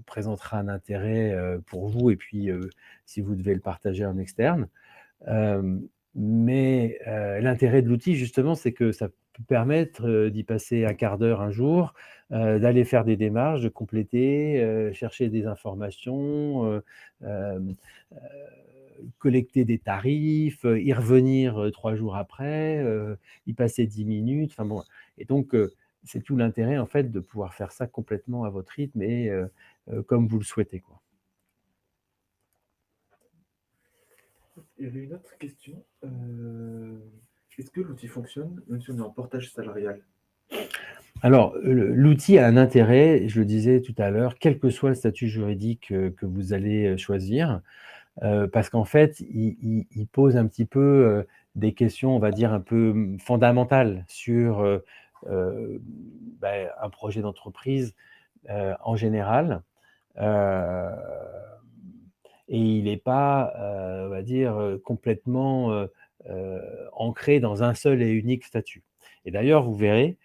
présentera un intérêt pour vous et puis si vous devez le partager en externe. Mais l'intérêt de l'outil, justement, c'est que ça peut permettre d'y passer un quart d'heure, un jour, d'aller faire des démarches, de compléter, chercher des informations, hem, heu, collecter des tarifs, y revenir 3 jours après, y passer 10 minutes, enfin bon. Et donc c'est tout l'intérêt, en fait, de pouvoir faire ça complètement à votre rythme et comme vous le souhaitez, quoi. Il y avait une autre question. Est-ce que l'outil fonctionne même si on est en portage salarial? Alors, l'outil a un intérêt, je le disais tout à l'heure, quel que soit le statut juridique que vous allez choisir. parce qu'en fait, il pose un petit peu des questions, on va dire, un peu fondamentales sur un projet d'entreprise en général. Euh, et il n'est pas, on va dire, complètement ancré dans un seul et unique statut. Et d'ailleurs, vous verrez,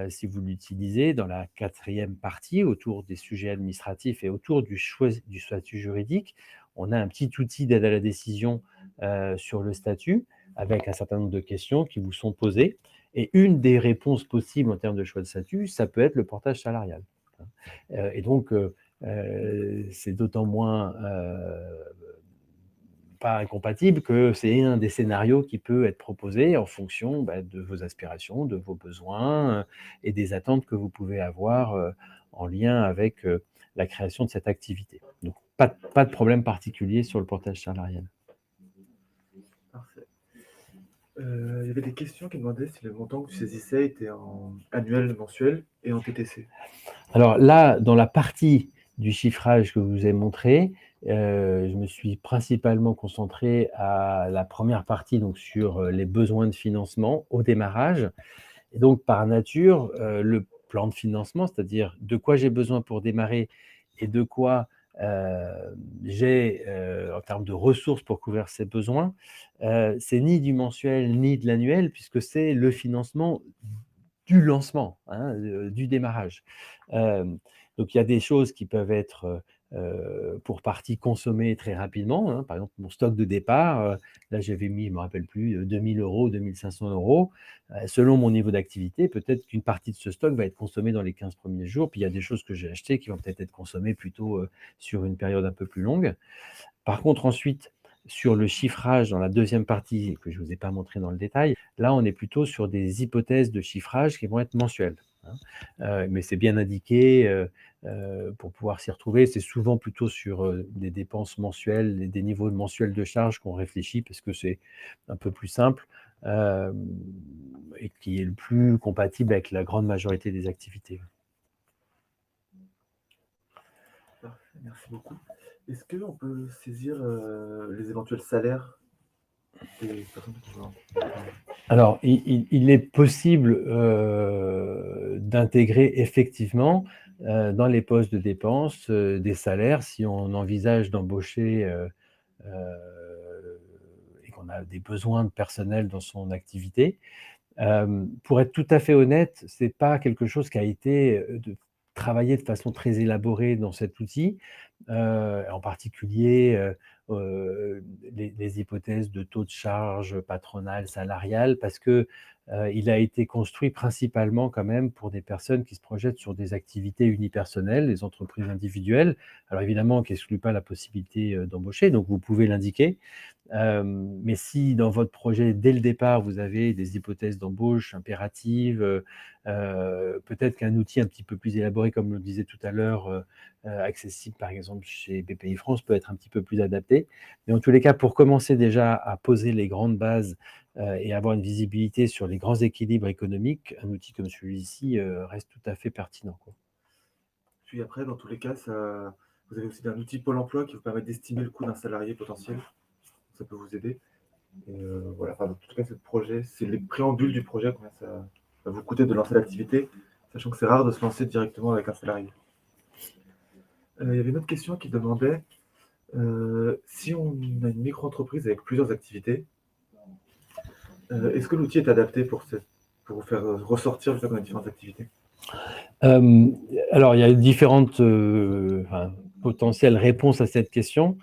si vous l'utilisez dans la 4e partie, autour des sujets administratifs et autour du choix du statut juridique, on a un petit outil d'aide à la décision sur le statut, avec un certain nombre de questions qui vous sont posées. Et une des réponses possibles en termes de choix de statut, ça peut être le portage salarial. Et donc, c'est d'autant moins pas incompatible que c'est un des scénarios qui peut être proposé en fonction de vos aspirations, de vos besoins et des attentes que vous pouvez avoir en lien avec la création de cette activité. Donc, pas de problème particulier sur le portage salarial. Parfait. Il y avait des questions qui demandaient si le montant que tu saisissais était en annuel, mensuel et en TTC. Alors là, dans la partie du chiffrage que je vous ai montré, je me suis principalement concentré à la première partie, donc sur les besoins de financement au démarrage. Et donc, par nature, le plan de financement, c'est-à-dire de quoi j'ai besoin pour démarrer et de quoi j'ai en termes de ressources pour couvrir ces besoins, c'est ni du mensuel ni de l'annuel, puisque c'est le financement du lancement, hein, du démarrage. Donc il y a des choses qui peuvent être pour partie consommées très rapidement, hein. Par exemple, mon stock de départ, là j'avais mis, je ne me rappelle plus, 2 000 €, 2 500 €. Selon mon niveau d'activité, peut-être qu'une partie de ce stock va être consommée dans les 15 premiers jours, puis il y a des choses que j'ai achetées qui vont peut-être être consommées plutôt sur une période un peu plus longue. Par contre, ensuite, sur le chiffrage dans la 2e partie, que je ne vous ai pas montré dans le détail, là, on est plutôt sur des hypothèses de chiffrage qui vont être mensuelles, hein. Mais c'est bien indiqué pour pouvoir s'y retrouver. C'est souvent plutôt sur des dépenses mensuelles et des niveaux mensuels de charges qu'on réfléchit parce que c'est un peu plus simple et qui est le plus compatible avec la grande majorité des activités. Parfait, merci beaucoup. Est-ce qu'on peut saisir les éventuels salaires des personnes qui vont... Alors, il est possible d'intégrer effectivement dans les postes de dépenses des salaires si on envisage d'embaucher et qu'on a des besoins de personnel dans son activité. Pour être tout à fait honnête, ce n'est pas quelque chose qui a été travaillé de façon très élaborée dans cet outil, en particulier les hypothèses de taux de charge patronale, salariale, parce que il a été construit principalement quand même pour des personnes qui se projettent sur des activités unipersonnelles, les entreprises individuelles. Alors évidemment, qui n'exclut pas la possibilité d'embaucher, donc vous pouvez l'indiquer. Mais si dans votre projet, dès le départ, vous avez des hypothèses d'embauche impératives, peut-être qu'un outil un petit peu plus élaboré, comme le disait tout à l'heure, accessible par exemple chez BPI France, peut être un petit peu plus adapté. Mais en tous les cas, pour commencer déjà à poser les grandes bases et avoir une visibilité sur les grands équilibres économiques, un outil comme celui-ci reste tout à fait pertinent, quoi. Puis après, dans tous les cas, vous avez aussi un outil Pôle emploi qui vous permet d'estimer le coût d'un salarié potentiel. Ça peut vous aider. Et voilà, enfin, en tout cas, ce projet, c'est les préambules du projet, combien ça va vous coûter de lancer l'activité, sachant que c'est rare de se lancer directement avec un salarié. Il y avait une autre question qui demandait si on a une micro-entreprise avec plusieurs activités, est-ce que l'outil est adapté pour vous faire ressortir le fait qu'on a différentes activités? Alors, il y a différentes potentielles réponses à cette question.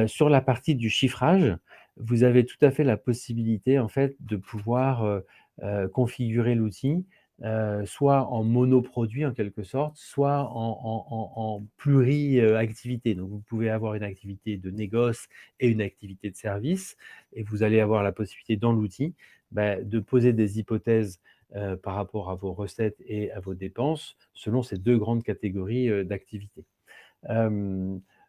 Sur la partie du chiffrage, vous avez tout à fait la possibilité, en fait, de pouvoir configurer l'outil soit en monoproduit, en quelque sorte, soit en pluri-activité. Donc, vous pouvez avoir une activité de négoce et une activité de service, et vous allez avoir la possibilité dans l'outil de poser des hypothèses par rapport à vos recettes et à vos dépenses, selon ces 2 grandes catégories d'activités.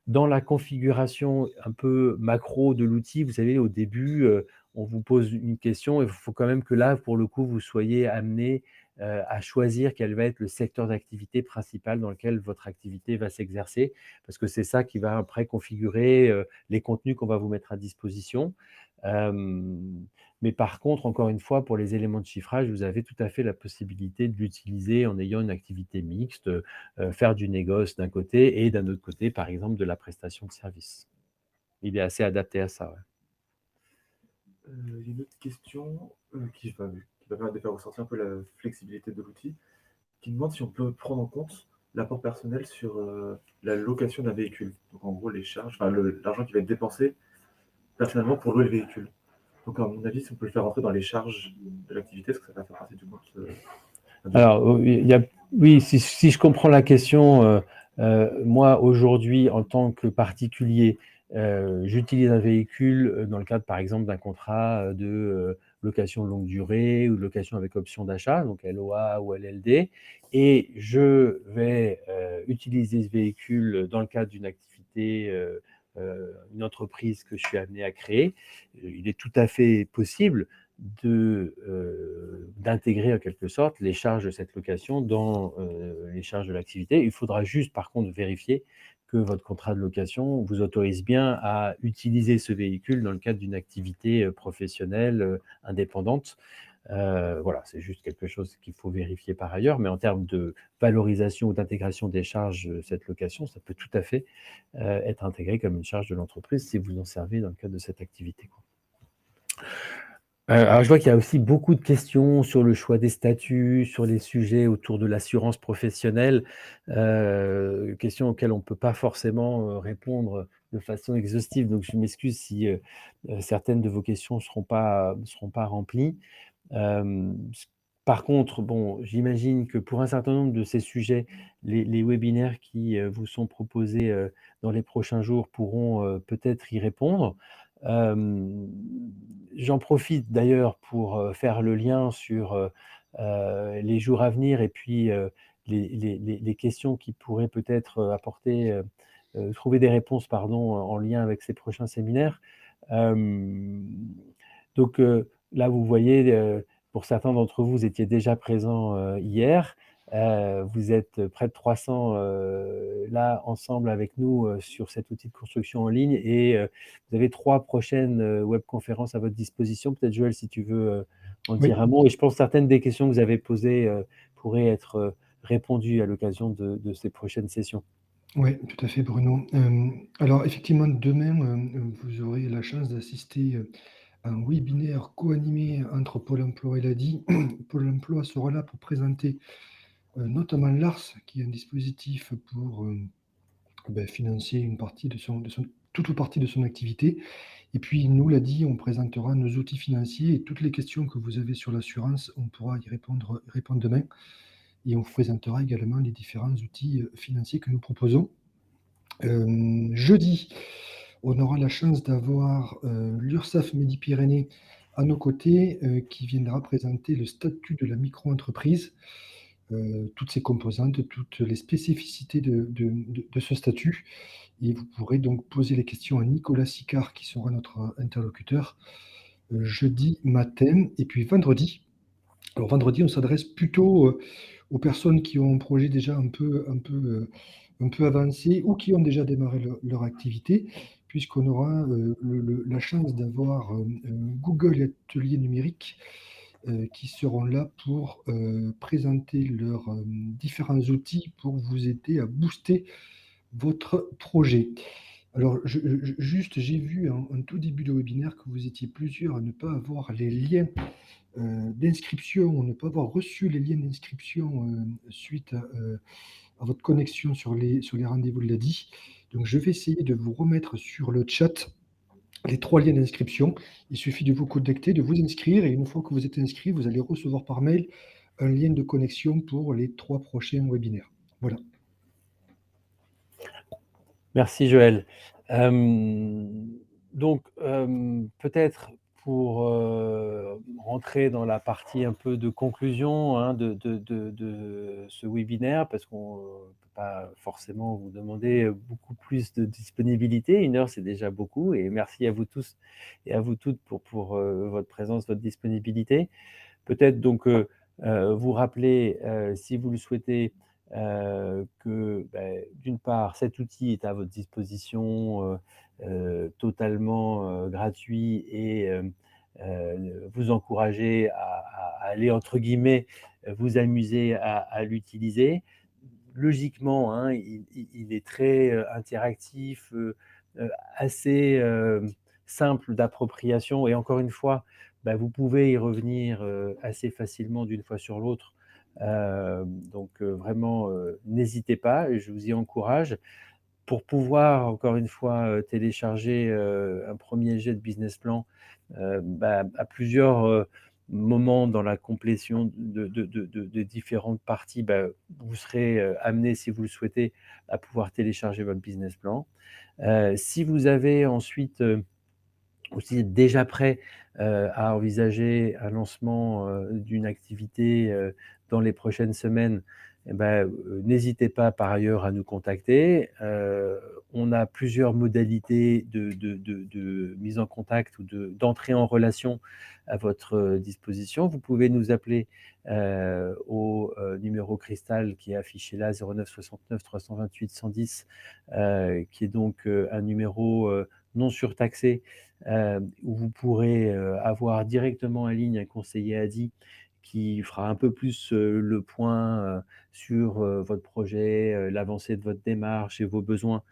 Dans la configuration un peu macro de l'outil, vous savez, au début, on vous pose une question et il faut quand même que là, pour le coup, vous soyez amené à choisir quel va être le secteur d'activité principal dans lequel votre activité va s'exercer, parce que c'est ça qui va après configurer les contenus qu'on va vous mettre à disposition. Mais par contre, encore une fois, pour les éléments de chiffrage, vous avez tout à fait la possibilité de l'utiliser en ayant une activité mixte, faire du négoce d'un côté et d'un autre côté, par exemple, de la prestation de service. Il est assez adapté à ça, ouais. Il y a une autre question qui va permettre de faire ressortir un peu la flexibilité de l'outil, qui demande si on peut prendre en compte l'apport personnel sur la location d'un véhicule. Donc en gros, les charges, enfin l'argent qui va être dépensé personnellement pour louer le véhicule. Donc à mon avis, si on peut le faire rentrer dans les charges de l'activité, est-ce que ça va faire partie du compte Alors, oui, si je comprends la question, moi aujourd'hui, en tant que particulier, j'utilise un véhicule dans le cadre, par exemple, d'un contrat de location longue durée ou de location avec option d'achat, donc LOA ou LLD, et je vais utiliser ce véhicule dans le cadre d'une activité, une entreprise que je suis amené à créer. Il est tout à fait possible d'intégrer en quelque sorte les charges de cette location dans les charges de l'activité. Il faudra juste par contre vérifier que votre contrat de location vous autorise bien à utiliser ce véhicule dans le cadre d'une activité professionnelle indépendante. Voilà, c'est juste quelque chose qu'il faut vérifier par ailleurs, mais en termes de valorisation ou d'intégration des charges de cette location, ça peut tout à fait être intégré comme une charge de l'entreprise si vous en servez dans le cadre de cette activité, quoi. Alors je vois qu'il y a aussi beaucoup de questions sur le choix des statuts, sur les sujets autour de l'assurance professionnelle, questions auxquelles on ne peut pas forcément répondre de façon exhaustive. Donc je m'excuse si certaines de vos questions ne seront pas remplies. Par contre, bon, j'imagine que pour un certain nombre de ces sujets, les webinaires qui vous sont proposés dans les prochains jours pourront peut-être y répondre. J'en profite d'ailleurs pour faire le lien sur les jours à venir et puis les questions qui pourraient peut-être trouver des réponses, pardon, en lien avec ces prochains séminaires. Donc là, vous voyez, pour certains d'entre vous, vous étiez déjà présents hier. Vous êtes près de 300 là ensemble avec nous sur cet outil de construction en ligne et vous avez 3 prochaines webconférences à votre disposition. Peut-être Joël, si tu veux en Oui. dire un mot. Et je pense que certaines des questions que vous avez posées pourraient être répondues à l'occasion de ces prochaines sessions. Oui, tout à fait, Bruno. Alors, effectivement, demain, vous aurez la chance d'assister à un webinaire co-animé entre Pôle emploi et l'ADI. Pôle emploi sera là pour présenter notamment l'ARS, qui est un dispositif pour financer une partie toute ou partie de son activité. Et puis, nous, l'ADI, on présentera nos outils financiers et toutes les questions que vous avez sur l'assurance, on pourra y répondre demain. Et on vous présentera également les différents outils financiers que nous proposons. Jeudi, on aura la chance d'avoir l'URSSAF Midi-Pyrénées à nos côtés qui viendra présenter le statut de la micro-entreprise, toutes ses composantes, toutes les spécificités de ce statut. Et vous pourrez donc poser les questions à Nicolas Sicard, qui sera notre interlocuteur, jeudi matin. Et puis vendredi, alors vendredi, on s'adresse plutôt aux personnes qui ont un projet déjà un peu avancé ou qui ont déjà démarré leur activité, puisqu'on aura la chance d'avoir Google Atelier Numérique qui seront là pour présenter leurs différents outils pour vous aider à booster votre projet. Alors, j'ai vu en tout début de webinaire que vous étiez plusieurs à ne pas avoir les liens d'inscription, ne pas avoir reçu les liens d'inscription suite à votre connexion sur les rendez-vous de l'ADI. Donc, je vais essayer de vous remettre sur le chat les 3 liens d'inscription. Il suffit de vous connecter, de vous inscrire, et une fois que vous êtes inscrit, vous allez recevoir par mail un lien de connexion pour les 3 prochains webinaires. Voilà. Merci Joël. Donc peut-être pour rentrer dans la partie un peu de conclusion de ce webinaire, parce qu'on ne peut pas forcément vous demander beaucoup plus de disponibilité. 1 heure, c'est déjà beaucoup. Et merci à vous tous et à vous toutes pour votre présence, votre disponibilité. Peut-être donc vous rappeler, si vous le souhaitez, que, d'une part, cet outil est à votre disposition, totalement, gratuit et vous encourager à aller, entre guillemets, «vous amuser» à l'utiliser. Logiquement, hein, il est très, interactif, assez, simple d'appropriation et encore une fois, vous pouvez y revenir, assez facilement d'une fois sur l'autre. Donc vraiment, n'hésitez pas et je vous y encourage. Pour pouvoir, encore une fois, télécharger, un premier jet de business plan, à plusieurs, moments dans la complétion de différentes parties, vous serez, amenés, si vous le souhaitez, à pouvoir télécharger votre business plan. Si vous avez ensuite, aussi déjà prêt, à envisager un lancement, d'une activité, dans les prochaines semaines, n'hésitez pas par ailleurs à nous contacter. On a plusieurs modalités de mise en contact ou d'entrée en relation à votre, disposition. Vous pouvez nous appeler, au, numéro cristal qui est affiché là, 09 69 328 110, qui est donc, un numéro, non surtaxé, où vous pourrez, avoir directement en ligne un conseiller ADI qui fera un peu plus, le point, sur, votre projet, l'avancée de votre démarche et vos besoins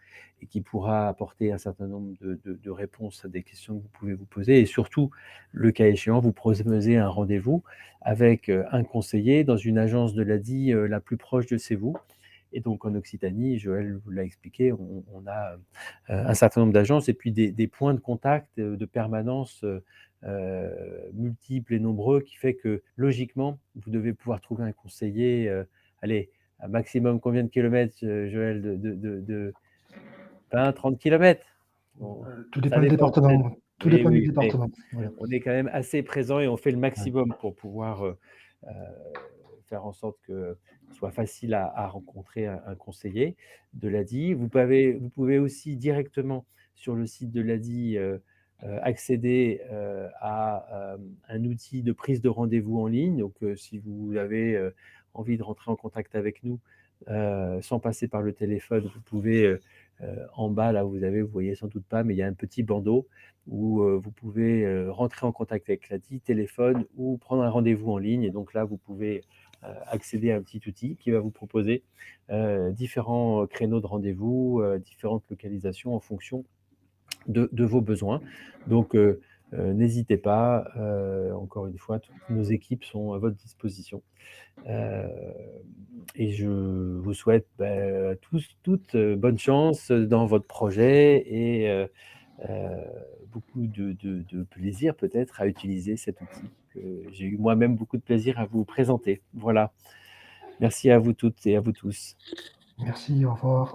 et qui pourra apporter un certain nombre de réponses à des questions que vous pouvez vous poser et surtout, le cas échéant, vous proposer un rendez-vous avec, un conseiller dans une agence de l'ADI, la plus proche de chez vous. Et donc en Occitanie, Joël vous l'a expliqué, on a, un certain nombre d'agences et puis des points de contact, de permanence, multiples et nombreux qui fait que logiquement, vous devez pouvoir trouver un conseiller, allez, un maximum combien de kilomètres, Joël, de 20-30 kilomètres? Bon, Tout ça dépend du dépend peut-être. département. Tout Oui, dépend du oui, mais département. Voilà. on est quand même assez présent et on fait le Ouais. maximum pour pouvoir, heu, faire en sorte que ce soit facile à rencontrer un conseiller de l'ADI. Vous pouvez aussi directement sur le site de l'ADI, accéder, à, un outil de prise de rendez-vous en ligne. Donc, si vous avez, envie de rentrer en contact avec nous, sans passer par le téléphone, vous pouvez, en bas là, vous voyez sans doute pas, mais il y a un petit bandeau où, vous pouvez, rentrer en contact avec l'ADI, téléphone ou prendre un rendez-vous en ligne et donc là, vous pouvez, accéder à un petit outil qui va vous proposer, différents créneaux de rendez-vous, différentes localisations en fonction de vos besoins. Donc, n'hésitez pas, encore une fois, toutes nos équipes sont à votre disposition. Heu et je vous souhaite, à tous toute, bonne chance dans votre projet et beaucoup de plaisir peut-être à utiliser cet outil que j'ai eu moi-même beaucoup de plaisir à vous présenter. Voilà. Merci à vous toutes et à vous tous. Merci, au revoir.